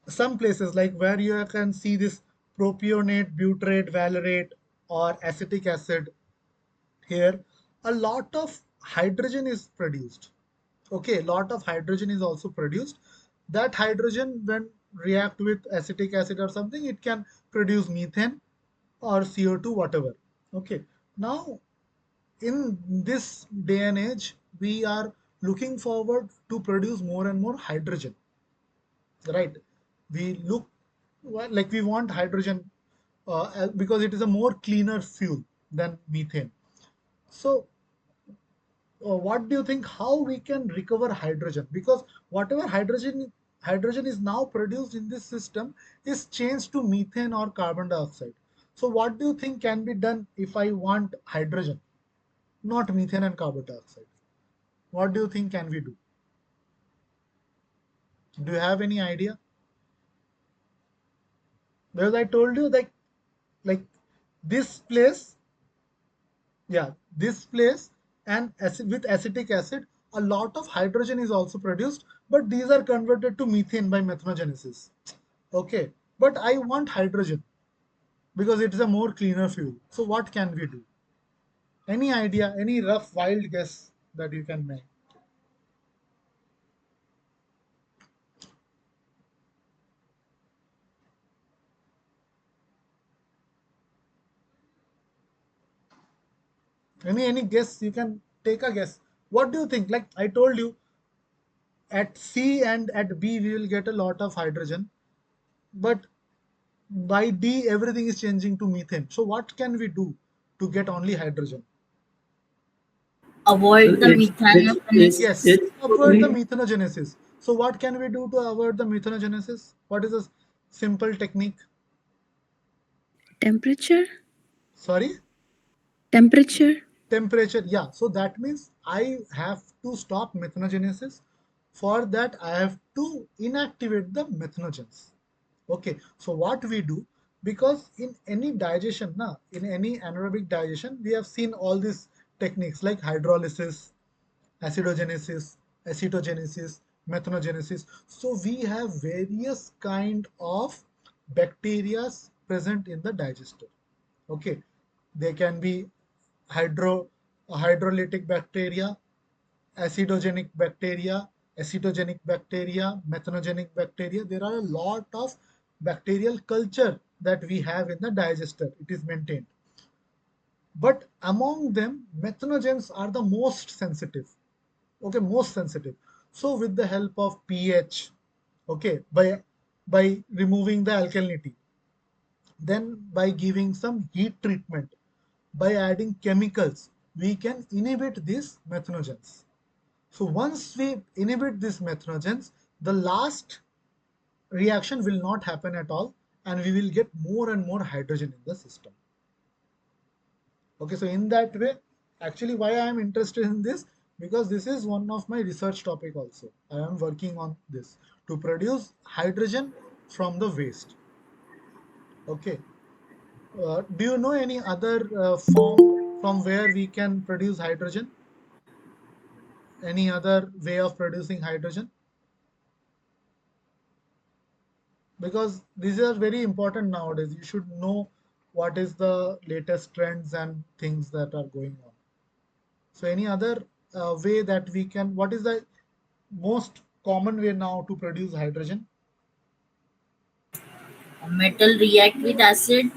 some places like where you can see this propionate, butyrate, valerate, or acetic acid here, a lot of hydrogen is produced. Okay, a lot of hydrogen is also produced. That hydrogen, when react with acetic acid or something, it can produce methane or CO2, whatever. Okay, now in this day and age, we are looking forward to produce more and more hydrogen, right? We look like we want hydrogen because it is a more cleaner fuel than methane. So what do you think how we can recover hydrogen? Because whatever hydrogen is now produced in this system is changed to methane or carbon dioxide. So what do you think can be done if I want hydrogen, not methane and carbon dioxide? What do you think can we do? Do you have any idea? Because I told you like this place, yeah, this place, and with acetic acid, a lot of hydrogen is also produced, but these are converted to methane by methanogenesis. Okay, but I want hydrogen because it is a more cleaner fuel. So what can we do? Any idea? Any rough wild guess that you can make? Any guess? You can take a guess. What do you think? Like I told you, at C and at B we will get a lot of hydrogen, but by D everything is changing to methane. So what can we do to get only hydrogen? Avoid the Yes, methanogenesis. avoid the methanogenesis. So what can we do to avoid the methanogenesis? What is a simple technique? Temperature? Sorry? Temperature? Temperature. Yeah, so that means I have to stop methanogenesis. For that I have to inactivate the methanogens. Okay, so what we do, because in any digestion na, in any anaerobic digestion we have seen all these techniques like hydrolysis, acidogenesis, acetogenesis, methanogenesis. So we have various kind of bacteria present in the digester. Okay, they can be hydro hydrolytic bacteria, acidogenic bacteria, acetogenic bacteria, methanogenic bacteria. There are a lot of bacterial culture that we have in the digester. It is maintained. But among them, methanogens are the most sensitive. Okay, most sensitive. So with the help of pH, okay, by removing the alkalinity, then by giving some heat treatment, by adding chemicals, we can inhibit these methanogens. So once we inhibit these methanogens, the last reaction will not happen at all, and we will get more and more hydrogen in the system. Okay, so in that way, actually why I am interested in this, because this is one of my research topic also. I am working on this to produce hydrogen from the waste. Okay, do you know any other form from where we can produce hydrogen? Any other way of producing hydrogen? Because these are very important nowadays. You should know what is the latest trends and things that are going on. So any other way that we can, what is the most common way now to produce hydrogen? Metal react with acid.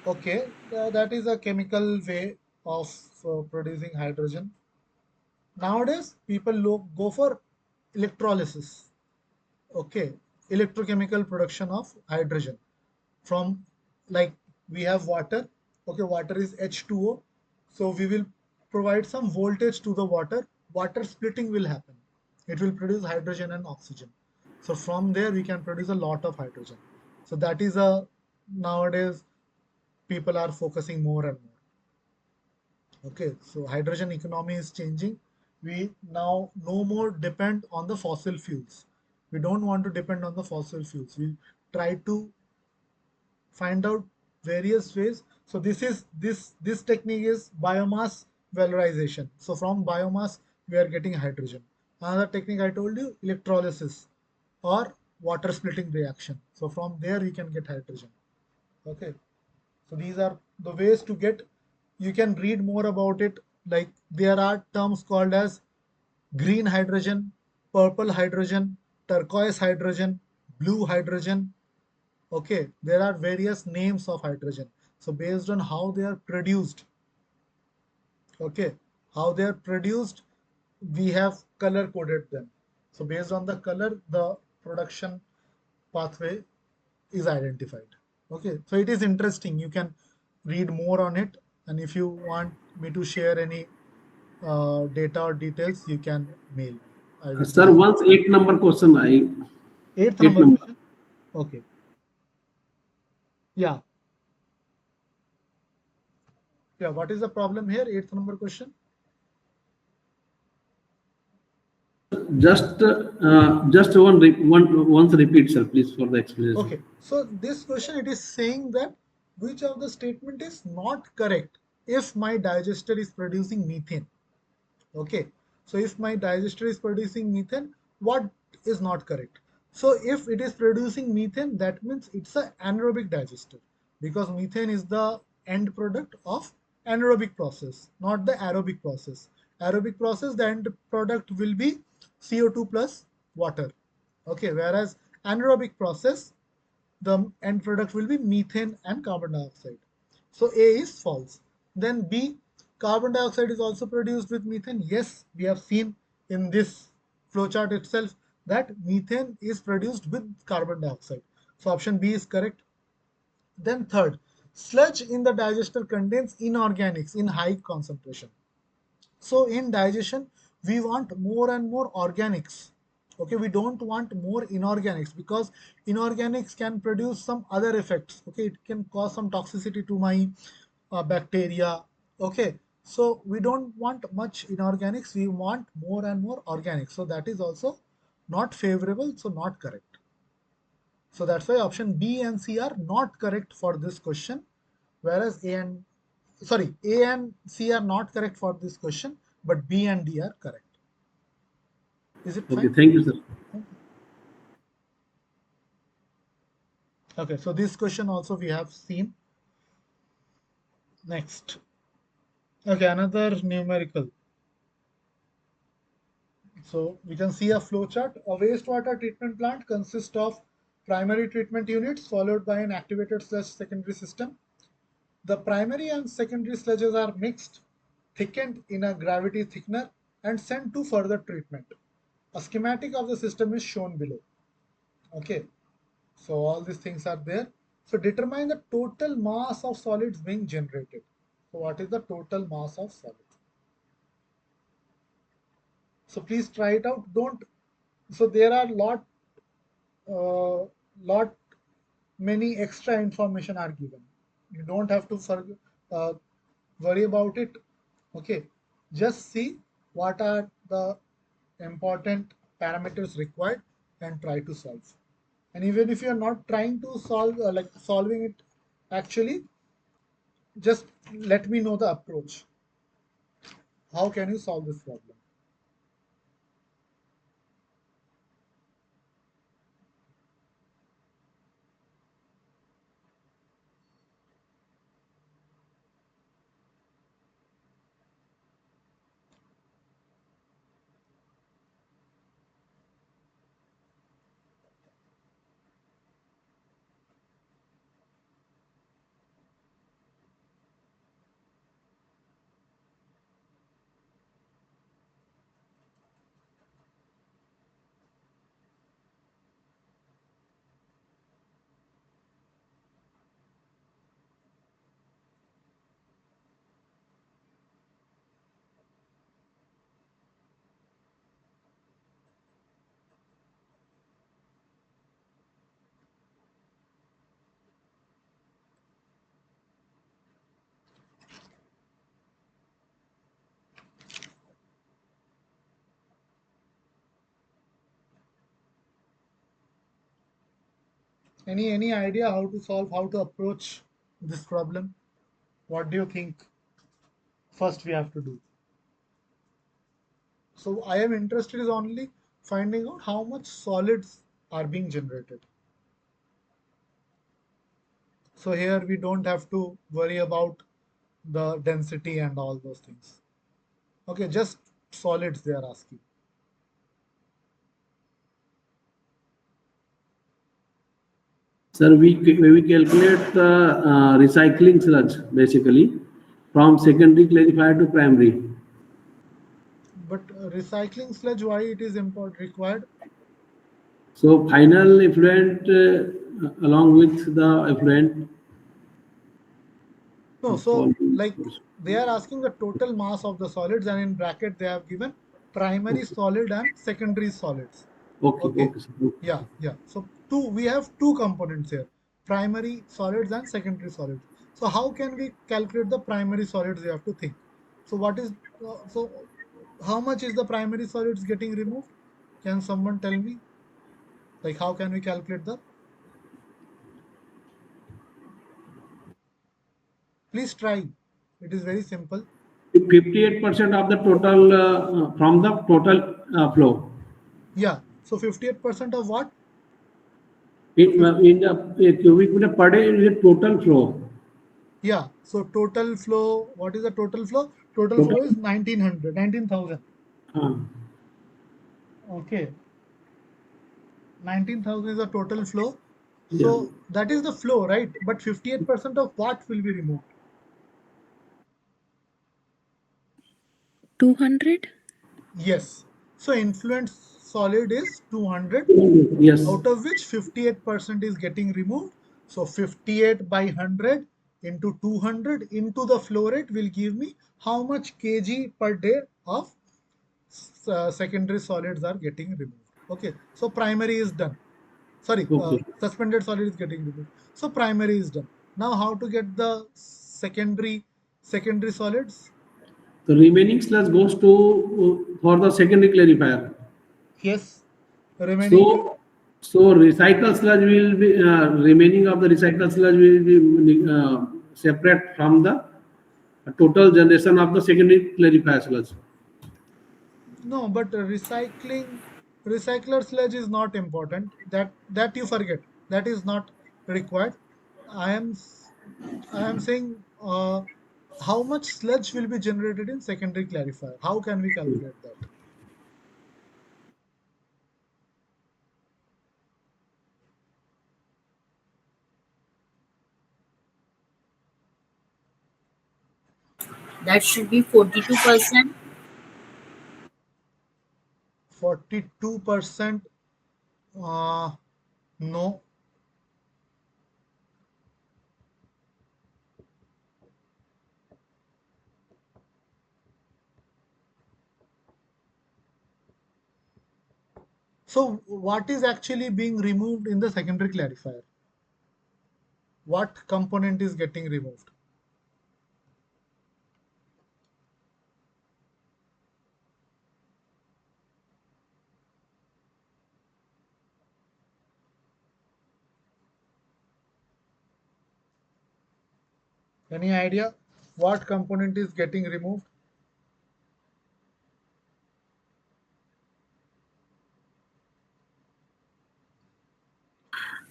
Okay, that is a chemical way of producing hydrogen. Nowadays, people go for electrolysis. Okay, electrochemical production of hydrogen from, like, we have water. Okay, water is H2O. So we will provide some voltage to the water. Water splitting will happen. It will produce hydrogen and oxygen. So from there we can produce a lot of hydrogen. So that is a, nowadays people are focusing more and more. Okay, so hydrogen economy is changing. We now no more depend on the fossil fuels. We don't want to depend on the fossil fuels. We try to find out various ways. So this technique is biomass valorization. So from biomass we are getting hydrogen. Another technique I told you, electrolysis or water splitting reaction. So from there we can get hydrogen. Okay. So these are the ways to get. You can read more about it. Like, there are terms called as green hydrogen, purple hydrogen, turquoise hydrogen, blue hydrogen. Okay, there are various names of hydrogen. So based on how they are produced, okay, how they are produced, we have color coded them. So based on the color, the production pathway is identified. Okay, so it is interesting. You can read more on it, and if you want me to share any data or details, you can mail me. I will Sir, be once 8 number question, eighth 8 number number. question. Okay, yeah, yeah. What is the problem here? Eighth number question. Just once repeat, sir, please, for the explanation. Okay, so this question, it is saying that which of the statement is not correct if my digester is producing methane. Okay, so if my digester is producing methane, what is not correct? So if it is producing methane, that means it's an anaerobic digester, because methane is the end product of anaerobic process, not the aerobic process. Aerobic process, the end product will be CO2 plus water. Okay, whereas anaerobic process, the end product will be methane and carbon dioxide. So A is false. Then B, carbon dioxide is also produced with methane. Yes, we have seen in this flowchart itself that methane is produced with carbon dioxide. So option B is correct. Then third, sludge in the digester contains inorganics in high concentration. So in digestion, we want more and more organics. Okay, we don't want more inorganics, because inorganics can produce some other effects. Okay, it can cause some toxicity to my bacteria. Okay, so we don't want much inorganics. We want more and more organics. So that is also not favorable. So not correct. So that's why option B and C are not correct for this question, whereas A and C are not correct for this question, but B and D are correct. Is it Okay, fine? thank you, sir. Okay, so this question also we have seen. Next. Okay, another numerical. So we can see a flow chart. A wastewater treatment plant consists of primary treatment units followed by an activated slash secondary system. The primary and secondary sludges are mixed, thickened in a gravity thickener, and sent to further treatment. A schematic of the system is shown below. Okay, so all these things are there. So determine the total mass of solids being generated. So what is the total mass of solids? So please try it out. Don't. So there are uh, lot many extra information are given. You don't have to uh, worry about it. Okay, just see what are the important parameters required and try to solve. And even if you are not trying to solve, like solving it actually, just let me know the approach. How can you solve this problem? Any idea how to solve, how to approach this problem? What do you think first we have to do? So I am interested is only finding out how much solids are being generated. So here we don't have to worry about the density and all those things. Okay, just solids they are asking. Sir, we calculate the recycling sludge basically from secondary clarifier to primary. But recycling sludge, why it is important required? So final effluent along with the effluent. No, so Solving. like they are asking the total mass of the solids, and in bracket they have given primary Okay, solid and secondary solids. okay, Okay. okay, sir. Okay. Yeah, yeah. So we have two components here, primary solids and secondary solids. So how can we calculate the primary solids? You have to think. So what is so how much is the primary solids getting removed? Can someone tell me? Like how can we calculate the? Please try. It is very simple. 58% of the total from the total flow. Yeah. So 58% of what? In the cubic meter per day is the total flow. Yeah. So total flow. What is the total flow? Total flow Total. is 1900, 19,000. Uh, Okay. 19,000 is the total flow. yeah. So that is the flow, right? But 58% of what will be removed? 200. Yes. So influent solid is 200, Yes. out of which 58% is getting removed. So 58 by 100 into 200 into the flow rate will give me how much kg per day of secondary solids are getting removed. Okay. So primary is done. Sorry, Okay. suspended solid is getting removed. So primary is done. Now how to get the secondary solids? The remaining sludge goes to for the secondary clarifier. Yes, remaining will. So, so recycle sludge will be remaining of the recycle sludge will be separate from the total generation of the secondary clarifier sludge. No, but recycler sludge is not important. That you forget. That is not required. I am I am saying how much sludge will be generated in secondary clarifier. How can we calculate that? That should be 42%. 42%. No. So what is actually being removed in the secondary clarifier? What component is getting removed? Any idea what component is getting removed?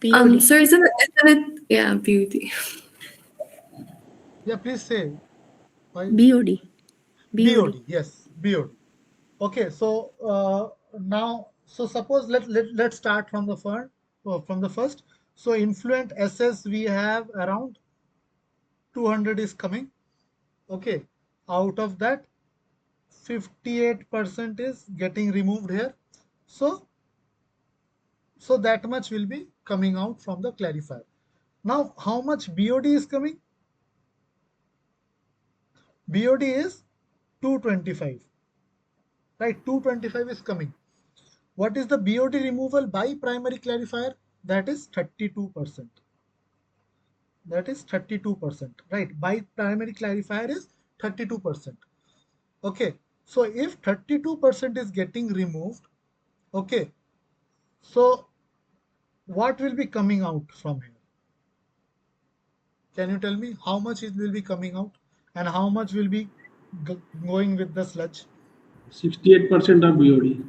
BOD. So isn't it yeah, beauty. Yeah, please say. Why? BOD. BOD. BOD. Yes, BOD. Okay, so now, so suppose let's start from the first. So influent SS we have around 200 is coming. Okay, out of that 58% is getting removed here. So that much will be coming out from the clarifier. Now, how much BOD is coming? BOD is 225, right? 225 is coming. What is the BOD removal by primary clarifier? That is 32%. That is 32%, right? By primary clarifier is 32%. Okay, so if 32% is getting removed, okay, so what will be coming out from here? Can you tell me how much it will be coming out and how much will be going with the sludge? 68% of BOD.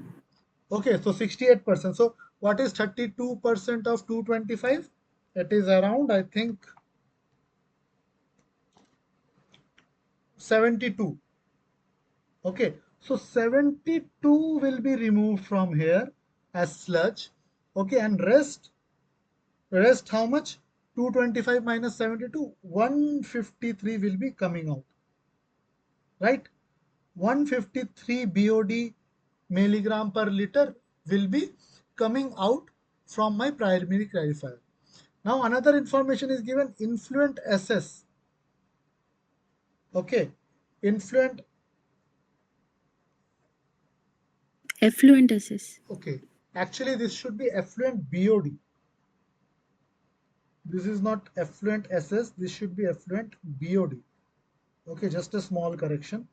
Okay, so 68%. So what is 32% of 225? It is around, I think, 72. Okay, so 72 will be removed from here as sludge. Okay, and rest how much? 225 minus 72, 153 will be coming out, right? 153 BOD milligram per liter will be coming out from my primary clarifier. Now another information is given, influent SS. Okay, influent, Effluent SS. okay, actually this should be effluent BOD. This is not effluent SS, this should be effluent BOD. Okay, just a small correction.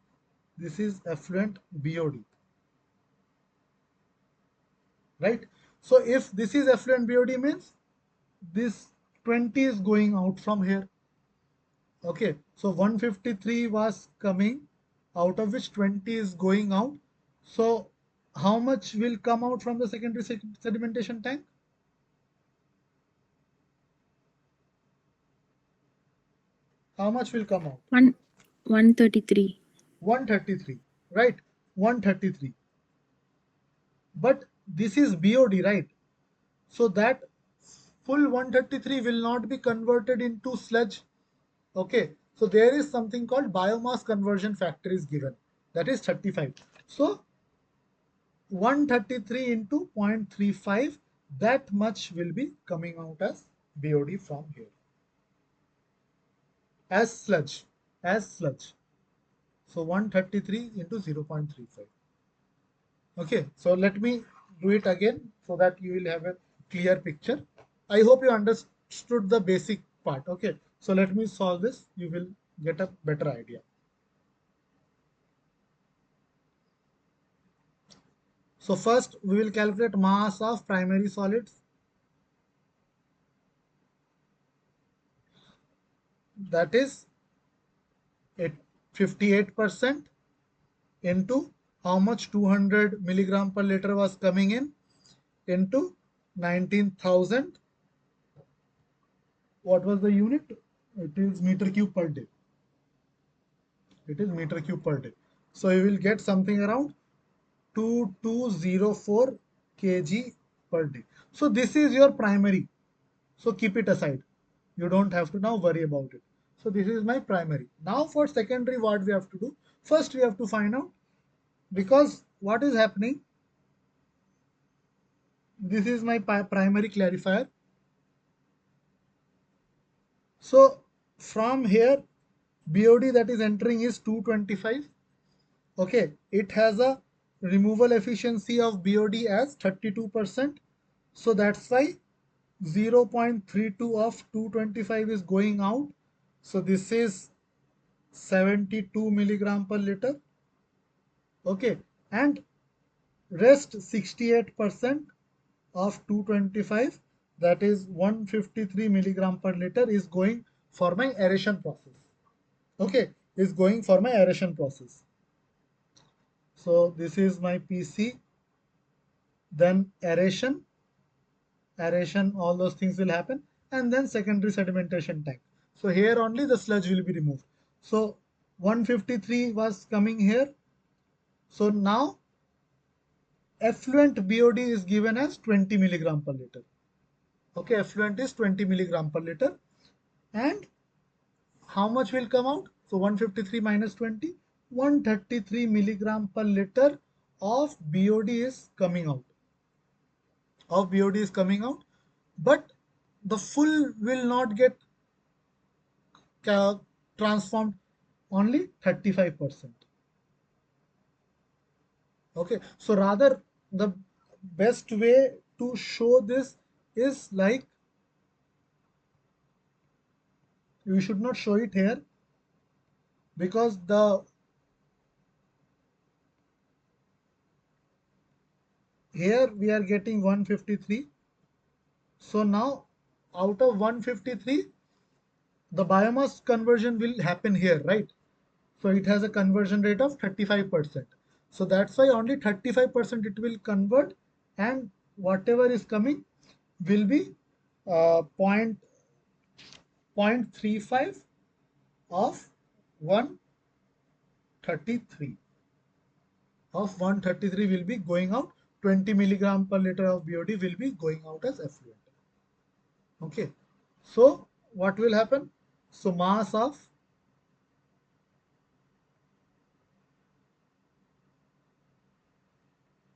This is effluent BOD, right? So if this is effluent BOD means this 20 is going out from here. Okay, so 153 was coming, out of which 20 is going out. So how much will come out from the secondary sedimentation tank? How much will come out? 133. 133, right? 133. But this is BOD, right? So that full 133 will not be converted into sludge. Okay, so there is something called biomass conversion factor is given, that is 35. So 133 into 0.35, that much will be coming out as BOD from here as sludge, So 133 into 0.35. Okay, so let me do it again so that you will have a clear picture. I hope you understood the basic part. Okay, so let me solve this, you will get a better idea. So first we will calculate mass of primary solids, that is 58% into how much, 200 milligram per liter was coming in, into 19,000. What was the unit? It is meter cube per day. It is meter cube per day. So you will get something around 2204 kg per day. So this is your primary. So keep it aside. You don't have to now worry about it. So this is my primary. Now for secondary, what we have to do? First we have to find out, because what is happening, this is my primary clarifier. So from here, BOD that is entering is 225. Okay, it has a removal efficiency of BOD as 32%. So that's why 0.32 of 225 is going out. So this is 72 milligram per liter. Okay, and rest 68% of 225, that is 153 milligram per liter, is going for my aeration process. Okay, is going for my aeration process. So this is my PC, then aeration, all those things will happen, and then secondary sedimentation tank. So here only the sludge will be removed. So 153 was coming here. So now effluent BOD is given as 20 milligram per liter. Okay, effluent is 20 milligram per liter, and how much will come out? So 153 minus 20, 133 milligram per liter of BOD is coming out. But the full will not get transformed, only 35%. Okay, so rather the best way to show this is like, you should not show it here, because the here we are getting 153. So now out of 153, the biomass conversion will happen here, right? So it has a conversion rate of 35%. So that's why only 35% it will convert, and whatever is coming will be point 0.35 of 133. Of 133 will be going out, 20 milligram per liter of BOD will be going out as effluent. Okay, so what will happen? So mass of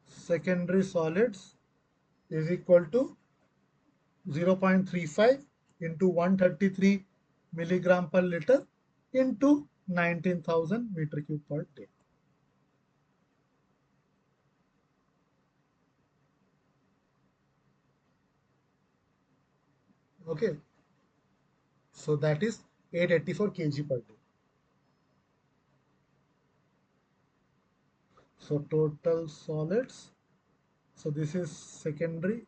secondary solids is equal to 0.35 into 133 milligram per liter into 19,000 meter cube per day. Okay, so that is 884 kg per day. So total solids, so this is secondary,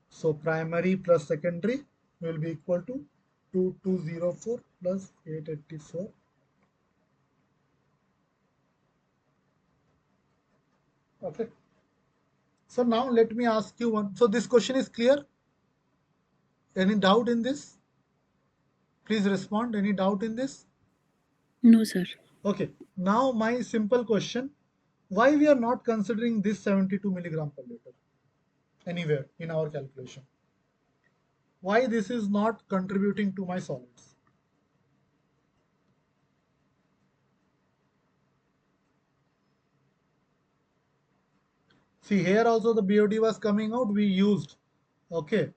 so primary plus secondary will be equal to 2204 plus 884. Okay, so now let me ask you one. So this question is clear? Any doubt in this? Please respond. Any doubt in this? No, sir. Okay, now my simple question, why we are not considering this 72 milligram per liter anywhere in our calculation? Why this is not contributing to my solids? See, here also the BOD was coming out, we used. Okay,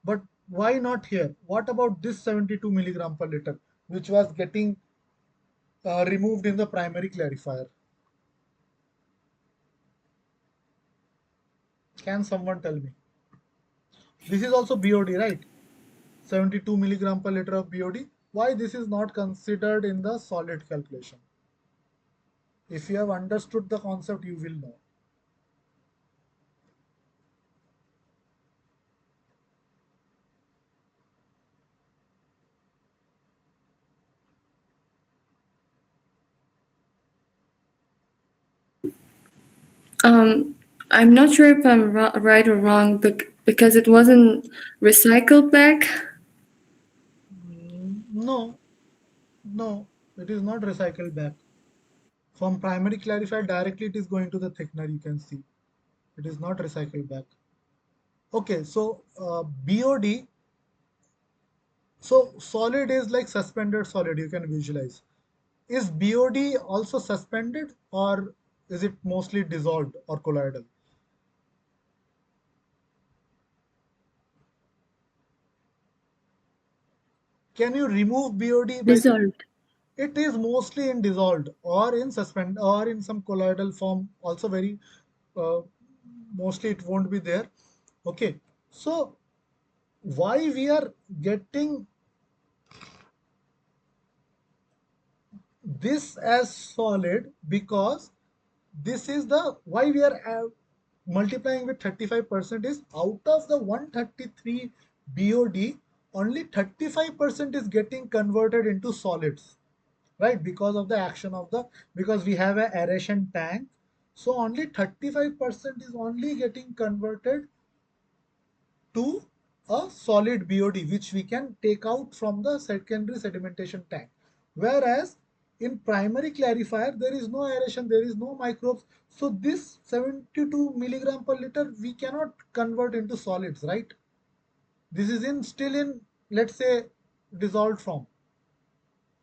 but why not here? What about this 72 milligram per liter, which was getting removed in the primary clarifier? Can someone tell me? This is also BOD, right? 72 milligram per liter of BOD. Why this is not considered in the solid calculation? If you have understood the concept, you will know. I'm not sure if I'm right or wrong, but because it wasn't recycled back. No, no, it is not recycled back. From primary clarifier directly it is going to the thickener, you can see. It is not recycled back. Okay, so BOD, so solid is like suspended solid, you can visualize. Is BOD also suspended, or is it mostly dissolved or colloidal? Can you remove BOD by? Dissolved. It is mostly in dissolved or in suspend or in some colloidal form. Also very uh, mostly it won't be there. Okay, so why we are getting this as solid? Because this is the why we are multiplying with 35% is out of the 133 BOD, only 35% is getting converted into solids, right? Because of the action of the, because we have a aeration tank, so only 35% is only getting converted to a solid BOD, which we can take out from the secondary sedimentation tank. Whereas in primary clarifier, there is no aeration, there is no microbes. So this 72 milligram per liter, we cannot convert into solids, right? This is in still in, let's say, dissolved form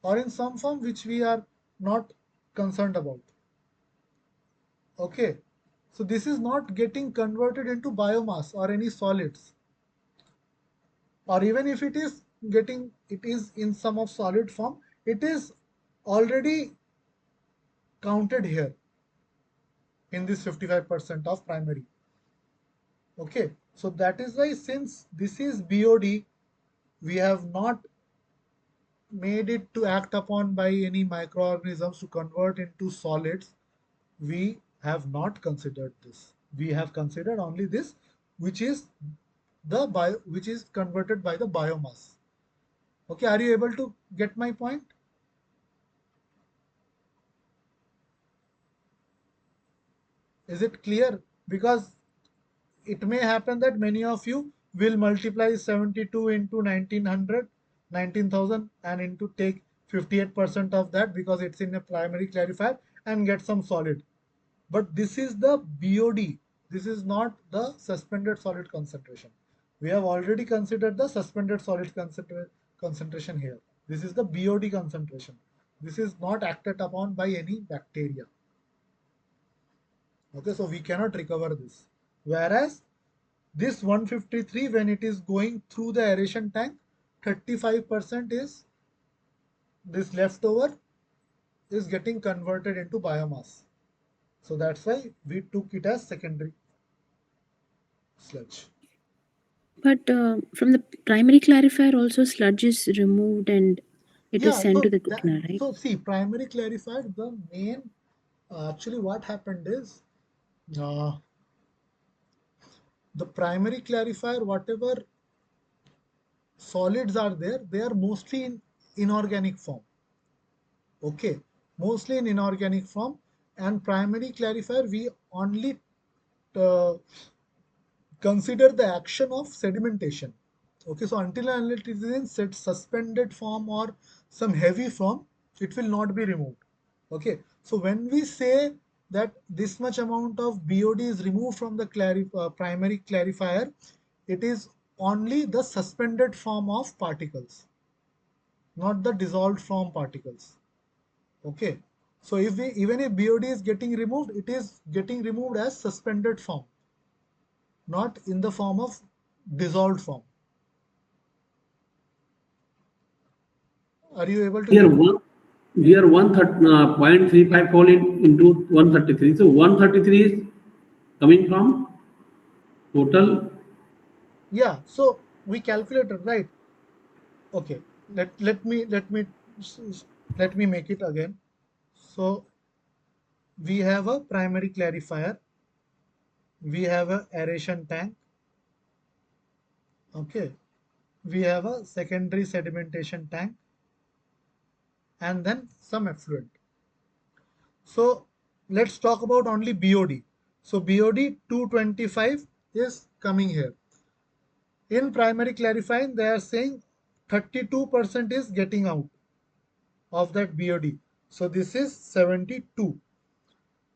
or in some form which we are not concerned about. Okay. So this is not getting converted into biomass or any solids, or even if it is getting, it is in some of solid form, it is already counted here in this 55% of primary. Okay, so that is why, since this is BOD, we have not made it to act upon by any microorganisms to convert into solids. We have not considered this. We have considered only this, which is which is converted by the biomass. Okay, are you able to get my point? Is it clear? Because it may happen that many of you will multiply 72 into 1900, 19,000, and into take 58% of that because it's in a primary clarifier and get some solid. But this is the BOD. This is not the suspended solid concentration. We have already considered the suspended solid concentration here. This is the BOD concentration. This is not acted upon by any bacteria. Okay, so we cannot recover this. Whereas this 153, when it is going through the aeration tank, 35% is this leftover is getting converted into biomass. So that's why we took it as secondary sludge. But from the primary clarifier, also sludge is removed and it is Yeah, sent to so the thickener, right? so see, primary clarified, the main actually what happened is uh, the primary clarifier, whatever solids are there, they are mostly in inorganic form. Okay, mostly in inorganic form, and primary clarifier we only uh, consider the action of sedimentation. Okay, so until and unless it is in suspended form or some heavy form, it will not be removed. Okay, so when we say that this much amount of BOD is removed from the primary clarifier, it is only the suspended form of particles, not the dissolved form particles. Okay, so if we even if BOD is getting removed, it is getting removed as suspended form, not in the form of dissolved form. Are you able to Here get? one, here 130.35 fall into 133. So 133 is coming from total. Yeah, so we calculated, right? Okay, let me make it again. So we have a primary clarifier, we have a aeration tank, okay, we have a secondary sedimentation tank, and then some effluent. So let's talk about only BOD. So BOD 225 is coming here. In primary clarifying, they are saying 32% is getting out of that BOD. So this is 72.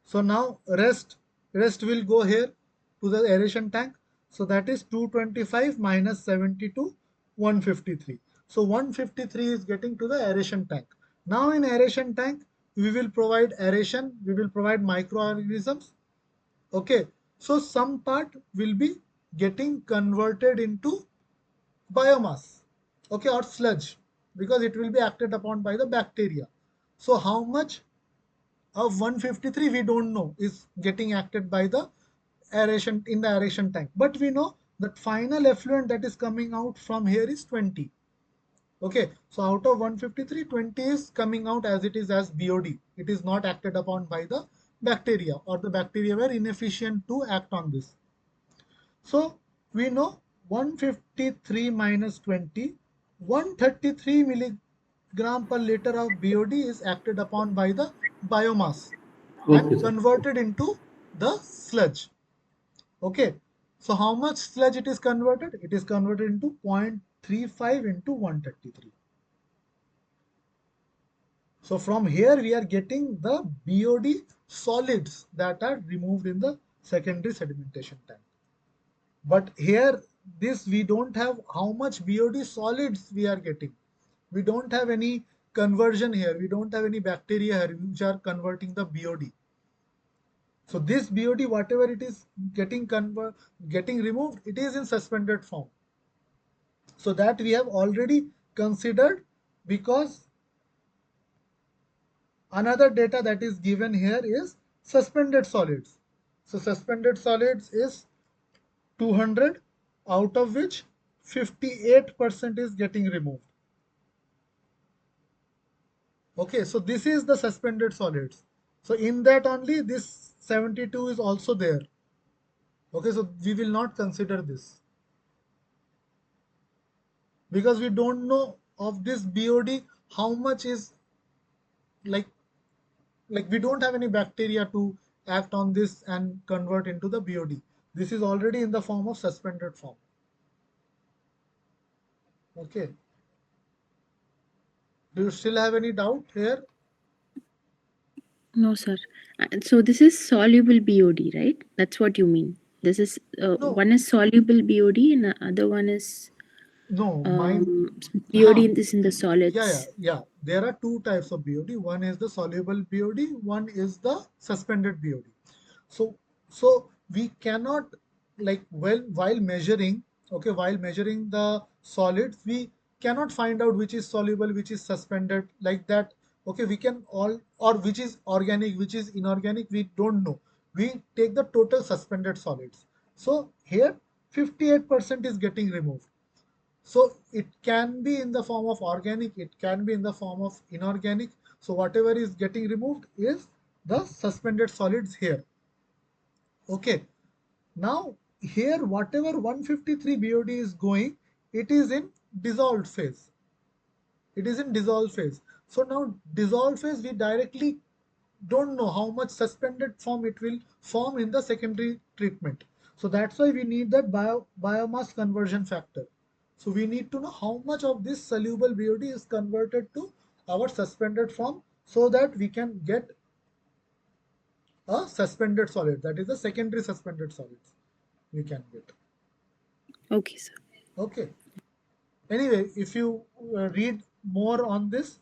So now rest will go here to the aeration tank. So that is 225 minus 72, 153. So 153 is getting to the aeration tank. Now in aeration tank, we will provide aeration, we will provide microorganisms. Okay, so some part will be getting converted into biomass, okay, or sludge, because it will be acted upon by the bacteria. So how much of 153 we don't know is getting acted by the aeration in the aeration tank, but we know that final effluent that is coming out from here is 20. Okay, so out of 153, 20 is coming out as it is as BOD. It is not acted upon by the bacteria, or the bacteria were inefficient to act on this. So we know 153 minus 20, 133 milligram per liter of BOD is acted upon by the biomass Okay, and sir. converted into the sludge. Okay, so how much sludge it is converted? It is converted into 0.35 into 133. So from here we are getting the BOD solids that are removed in the secondary sedimentation tank. But here this we don't have how much BOD solids we are getting. We don't have any conversion here. We don't have any bacteria here which are converting the BOD. So this BOD, whatever it is getting removed, it is in suspended form. So that we have already considered, because another data that is given here is suspended solids. So suspended solids is 200, out of which 58% is getting removed. Okay, so this is the suspended solids. So in that only this 72 is also there. Okay, so we will not consider this. because we don't know of this BOD how much is like we don't have any bacteria to act on this and convert into the BOD. This is already in the form of suspended form. Okay. Do you still have any doubt here? No, sir. So this is soluble BOD, right? That's what you mean. This is No, one is soluble BOD and the other one is no, mine. um, BOD Huh. in the Yeah. solids. There are two types of BOD. One is the soluble BOD, one is the suspended BOD. So, we cannot, like, while measuring, okay, while measuring the solids, we cannot find out which is soluble, which is suspended, like that. Okay, we can all, or which is organic, which is inorganic, we don't know. We take the total suspended solids. So here 58% is getting removed. So it can be in the form of organic, it can be in the form of inorganic. So whatever is getting removed is the suspended solids here. Okay. Now here whatever 153 BOD is going, it is in dissolved phase. It is in dissolved phase. So now dissolved phase, we directly don't know how much suspended form it will form in the secondary treatment. So that's why we need that biomass conversion factor. So we need to know how much of this soluble BOD is converted to our suspended form so that we can get a suspended solid. That is the secondary suspended solids we can get. Okay, sir. Okay. Anyway, if you read more on this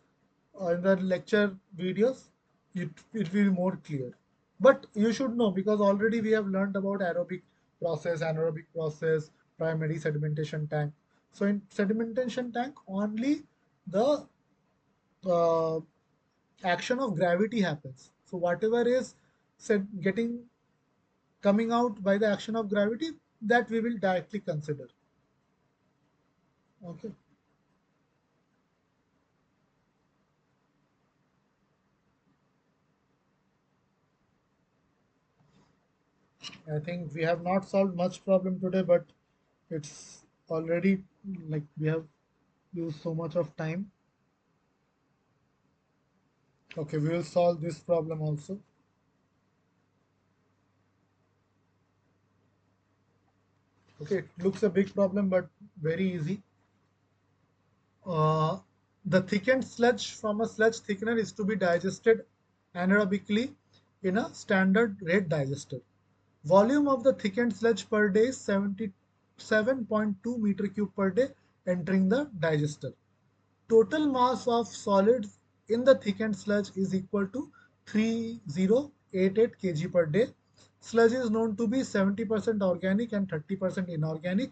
in the lecture videos, it will be more clear. But you should know, because already we have learned about aerobic process, anaerobic process, primary sedimentation tank. So in sedimentation tank, only the uh, action of gravity happens. So whatever is getting coming out by the action of gravity, that we will directly consider. Okay. I think we have not solved much problem today, but it's already, like, we have used so much of time. Okay, we will solve this problem also. Okay, it looks a big problem, but very easy. Uh, the thickened sludge from a sludge thickener is to be digested anaerobically in a standard rate digester. Volume of the thickened sludge per day is 77.2 meter cube per day entering the digester. Total mass of solids in the thickened sludge is equal to 3088 kg per day. Sludge is known to be 70% organic and 30% inorganic.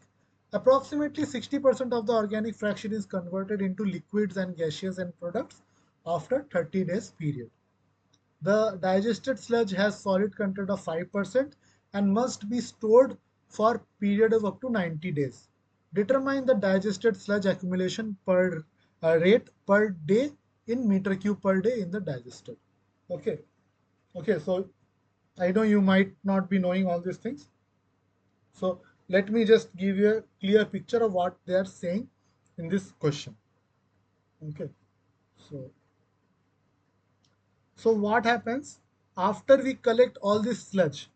Approximately 60% of the organic fraction is converted into liquids and gaseous end products after 30 days period. The digested sludge has solid content of 5% and must be stored for period of up to 90 days. Determine the digested sludge accumulation per rate per day in meter cube per day in the digester. Okay. Okay. So I know you might not be knowing all these things. So let me just give you a clear picture of what they are saying in this question. Okay. So what happens after we collect all this sludge?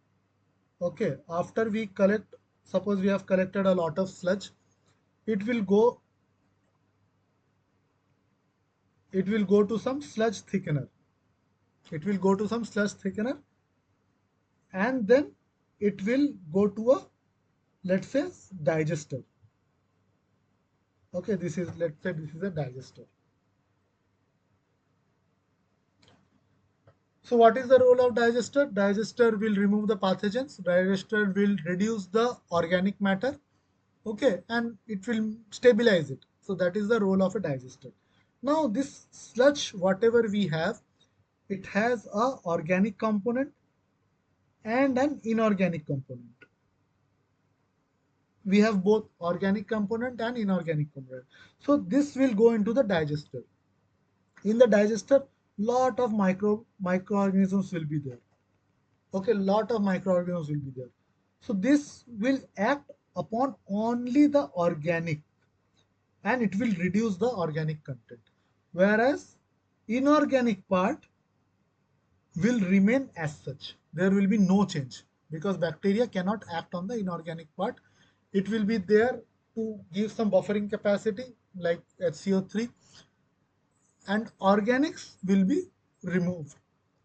Okay, after we collect, suppose we have collected a lot of sludge, it will go to some sludge thickener. It will go to some sludge thickener, and then it will go to a, let's say, digester. Okay, let's say this is a digester. So what is the role of digester? Digester will remove the pathogens. Digester will reduce the organic matter. Okay, and it will stabilize it. So that is the role of a digester. Now this sludge, whatever we have, it has a organic component and an inorganic component. We have both organic component and inorganic component. So this will go into the digester. In the digester, lot of microorganisms will be there. Okay, lot of microorganisms will be there. So this will act upon only the organic. and it will reduce the organic content. Whereas inorganic part will remain as such. There will be no change because bacteria cannot act on the inorganic part. It will be there to give some buffering capacity like HCO3, and organics will be removed.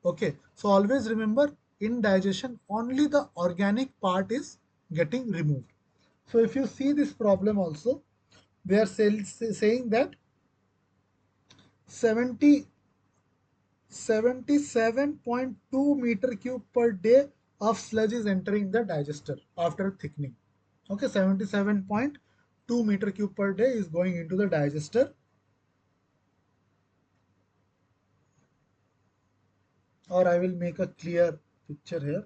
Okay, so always remember, in digestion only the organic part is getting removed. So if you see this problem also, they are saying that 70 77.2 meter cube per day of sludge is entering the digester after thickening. Okay, 77.2 meter cube per day is going into the digester, or I will make a clear picture here.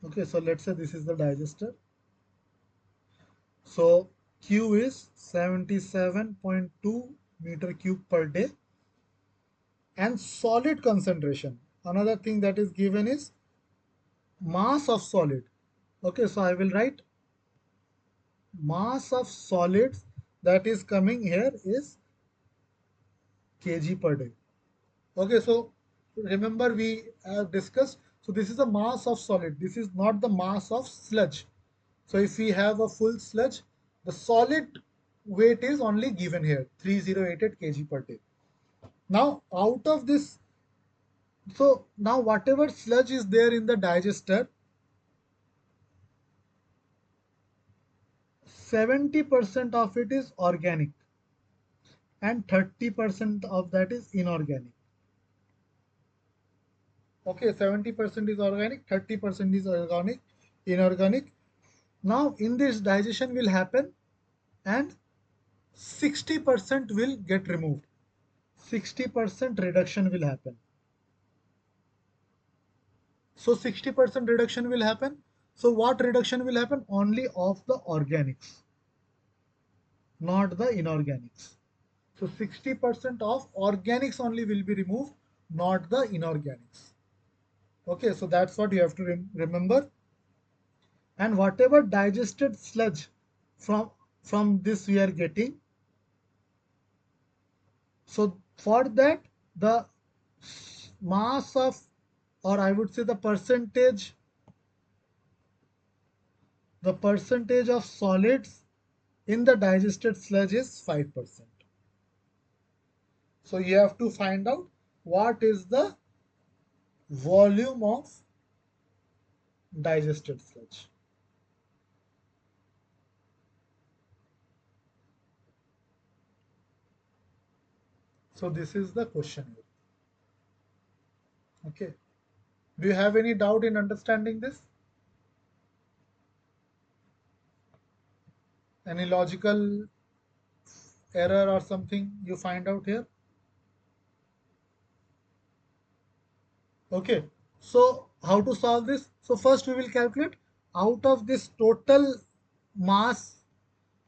Okay, so let's say this is the digester. So Q is 77.2 meter cube per day, and solid concentration. Another thing that is given is mass of solid. Okay, so I will write mass of solids that is coming here is kg per day. Okay, so remember we have discussed, so this is the mass of solid, this is not the mass of sludge. So if we have a full sludge, the solid weight is only given here, 3088 kg per day. Now out of this, so now whatever sludge is there in the digester, 70% of it is organic and 30% of that is inorganic. Okay, 70% is organic, 30% is organic, inorganic. Now in this digestion will happen and 60% will get removed. 60% reduction will happen. So 60% reduction will happen. So what reduction will happen? Only of the organics, not the inorganics. So 60% of organics only will be removed, not the inorganics. Okay, so that's what you have to remember. And whatever digested sludge from this we are getting, so for that the mass of, or I would say the percentage of solids in the digested sludge is 5%. So you have to find out what is the volume of digested sludge. So this is the question here. Okay, do you have any doubt in understanding this? Any logical error or something you find out here? Okay, so how to solve this? So first we will calculate out of this total mass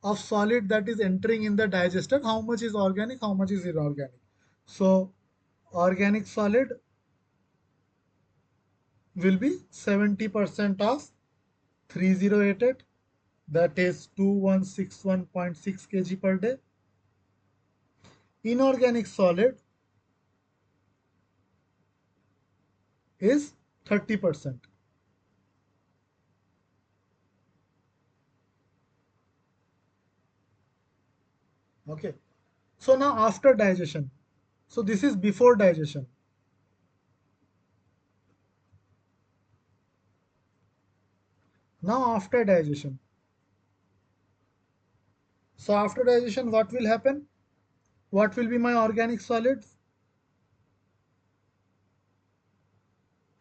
of solid that is entering in the digester, how much is organic, how much is inorganic. So organic solid will be 70% of 3088, that is 2161.6 kg per day. Inorganic solid is 30%. Okay, so now after digestion, so this is before digestion. Now after digestion, so after digestion what will happen? What will be my organic solids?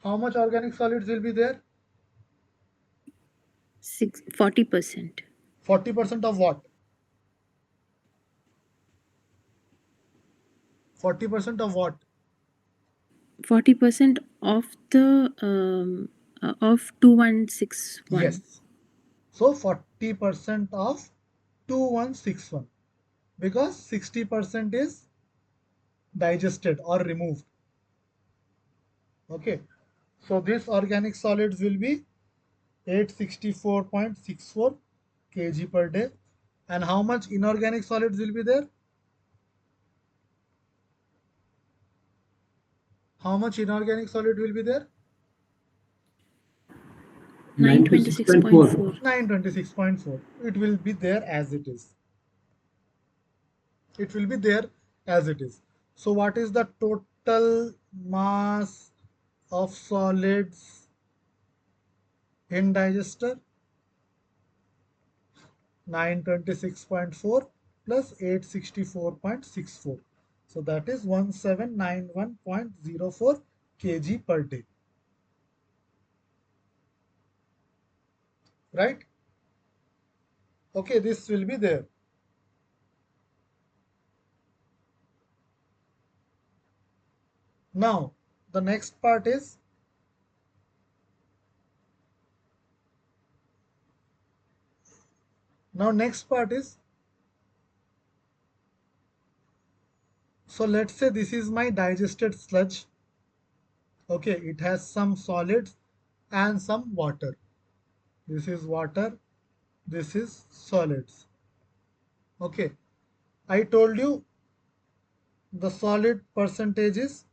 How much organic solids will be there? 40%. 40% of what? 40% of what? 40% of the of 2161. Yes. So 40% of 2161, because 60% is digested or removed. Okay. So this organic solids will be 864.64 kg per day. And how much inorganic solids will be there? How much inorganic solid will be there? 926.4. 926.4. It will be there as it is. It will be there as it is. So what is the total mass of solids in digester? 926.4 plus 864.64. So that is 1791.04 kg per day. Right? Okay, this will be there. Now, the next part is so let's say this is my digested sludge. Okay, it has some solids and some water. This is water, this is solids. Okay, I told you the solid percentage is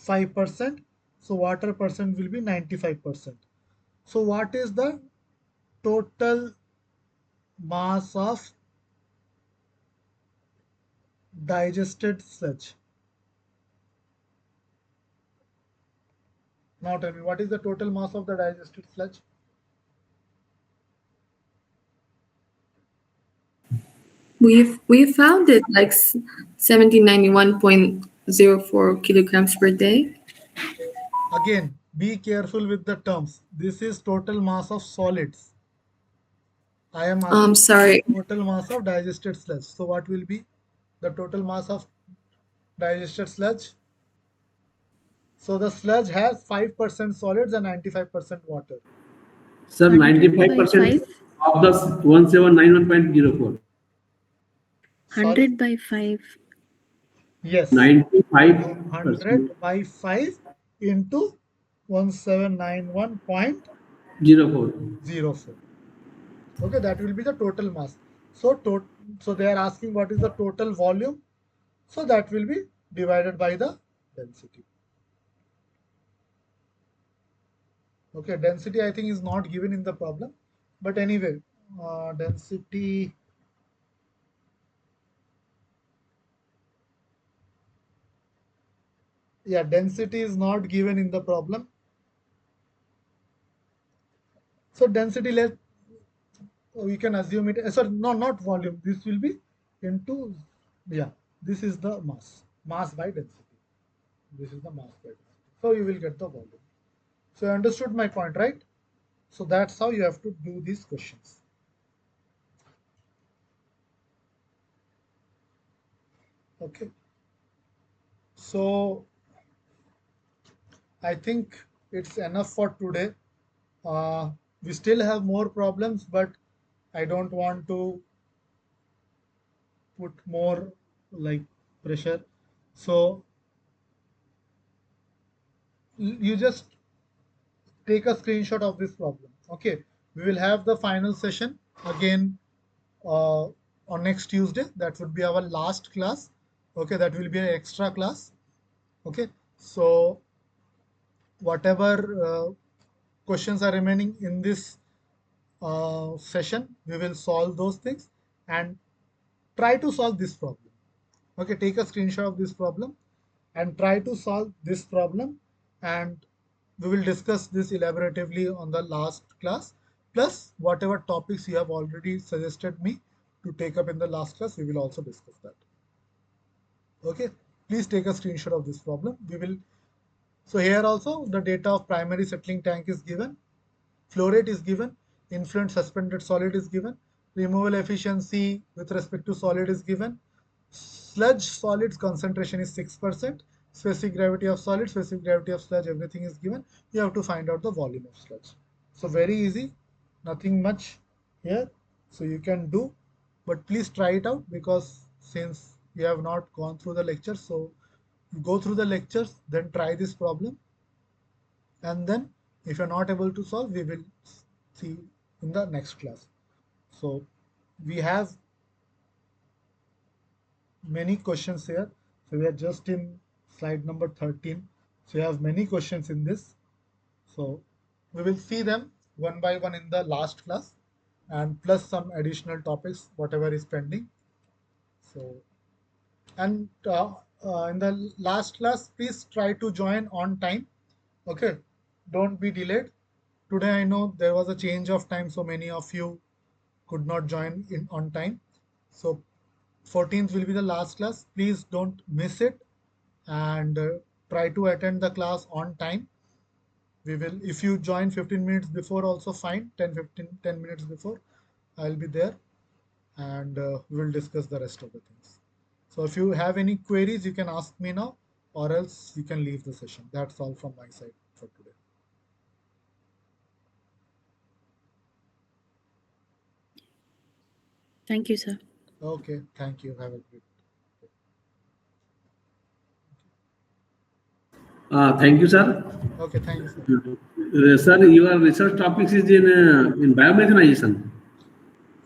5%, so water percent will be 95%. So what is the total mass of digested sludge? Now tell me, what is the total mass of the digested sludge? We've found it like 1791.04 kilograms per day. Again, be careful with the terms. This is total mass of solids. I am asking Sorry. total mass of digested sludge. So what will be the total mass of digested sludge? So the sludge has 5% solids and 95% water. Sir, 100 by 95% 5. of the 1791.04. 100 by 5. Yes. 95%. 100 by 5 into 1791.04. 04. Okay, that will be the total mass. So they are asking what is the total volume. So that will be divided by the density. Okay, density I think is not given in the problem, but anyway, density. Yeah, density is not given in the problem. So density, we can assume it. Sorry, no, not volume. This will be into, yeah, this is the mass by density. This is the mass by density. So you will get the volume. So you understood my point, right? So that's how you have to do these questions. Okay. So I think it's enough for today. We still have more problems, but I don't want to put more like pressure. So you just take a screenshot of this problem. Okay, we will have the final session again on next Tuesday. That would be our last class. Okay, that will be an extra class. Okay, so whatever questions are remaining in this session, we will solve those things and try to solve this problem. Okay, take a screenshot of this problem and try to solve this problem, and we will discuss this elaboratively on the last class, plus whatever topics you have already suggested me to take up in the last class, we will also discuss that. Okay, please take a screenshot of this problem. We will, so here also the data of primary settling tank is given, flow rate is given, influent suspended solid is given, removal efficiency with respect to solid is given, sludge solids concentration is 6%, specific gravity of solid, specific gravity of sludge, everything is given. You have to find out the volume of sludge. So very easy, nothing much here. So you can do, but please try it out, because since you have not gone through the lecture, so you go through the lectures, then try this problem, and then if you're not able to solve, we will see in the next class. So we have many questions here. So we are just in slide number 13. So you have many questions in this. So we will see them one by one in the last class, and plus some additional topics, whatever is pending. So, and in the last class, please try to join on time. Okay, don't be delayed. Today I know there was a change of time, so many of you could not join in on time. So 14th will be the last class. Please don't miss it, and try to attend the class on time. We will, if you join 15 minutes before, also fine. 10 minutes before, I'll be there, and we will discuss the rest of the things. So if you have any queries, you can ask me now, or else you can leave the session. That's all from my side for today. Thank you, sir. Okay, thank you. Have a great. Thank you, sir. Okay, thank you, sir. Sir, your research topics is in biomethanization.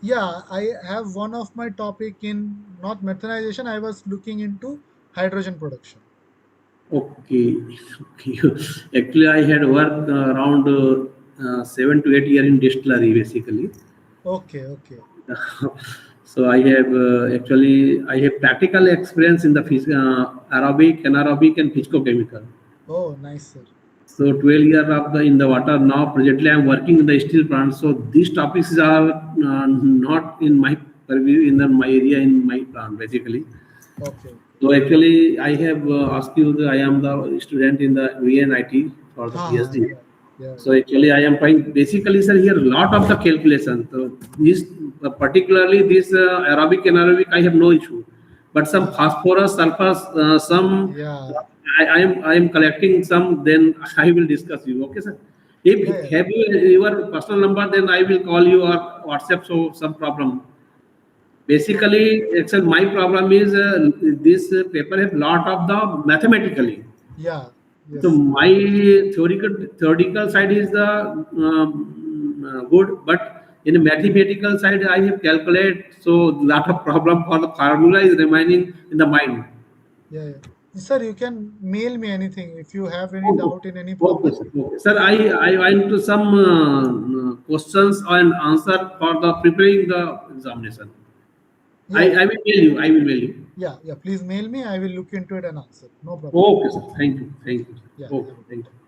Yeah, I have one of my topic in not methanization. I was looking into hydrogen production. Okay, okay. Actually, I had worked around 7 to 8 years in distillery, basically. Okay, okay. So I have actually I have practical experience in the aerobic, anaerobic, and physicochemical. Oh, nice, sir. So 12 years of the in the water now. Presently, I am working in the steel plant. So these topics are not in my purview in my area in my plant, basically. Okay. So actually, I have asked you. I am the student in the VNIT for the Ha, PhD. yeah, yeah, So actually, I am trying. Basically, sir, here a lot of the calculation. So this, particularly this aerobic anaerobic, I have no issue. But some yeah, phosphorus, sulfur, some yeah, I am collecting some. Then I will discuss you. Okay, sir. yeah, If yeah. have you your personal number, then I will call you or WhatsApp. So some problem. Okay. Basically, actually, my problem is this paper has lot of the mathematically. Yeah, So yes. my theoretical side is the good, but in the mathematical side, I have calculate. So lot of problem for the formula is remaining in the mind. Yeah, yeah. Sir, you can mail me anything if you have any Okay, doubt in any okay, problem. sir. Okay, sir. I went to some questions and answer for the preparing the examination. Yeah, yeah, I will mail you. I will mail you. yeah, yeah. Please mail me. I will look into it and answer. No problem. Okay, sir. Thank you. Thank you. Yeah, Okay, have a good thank day. you.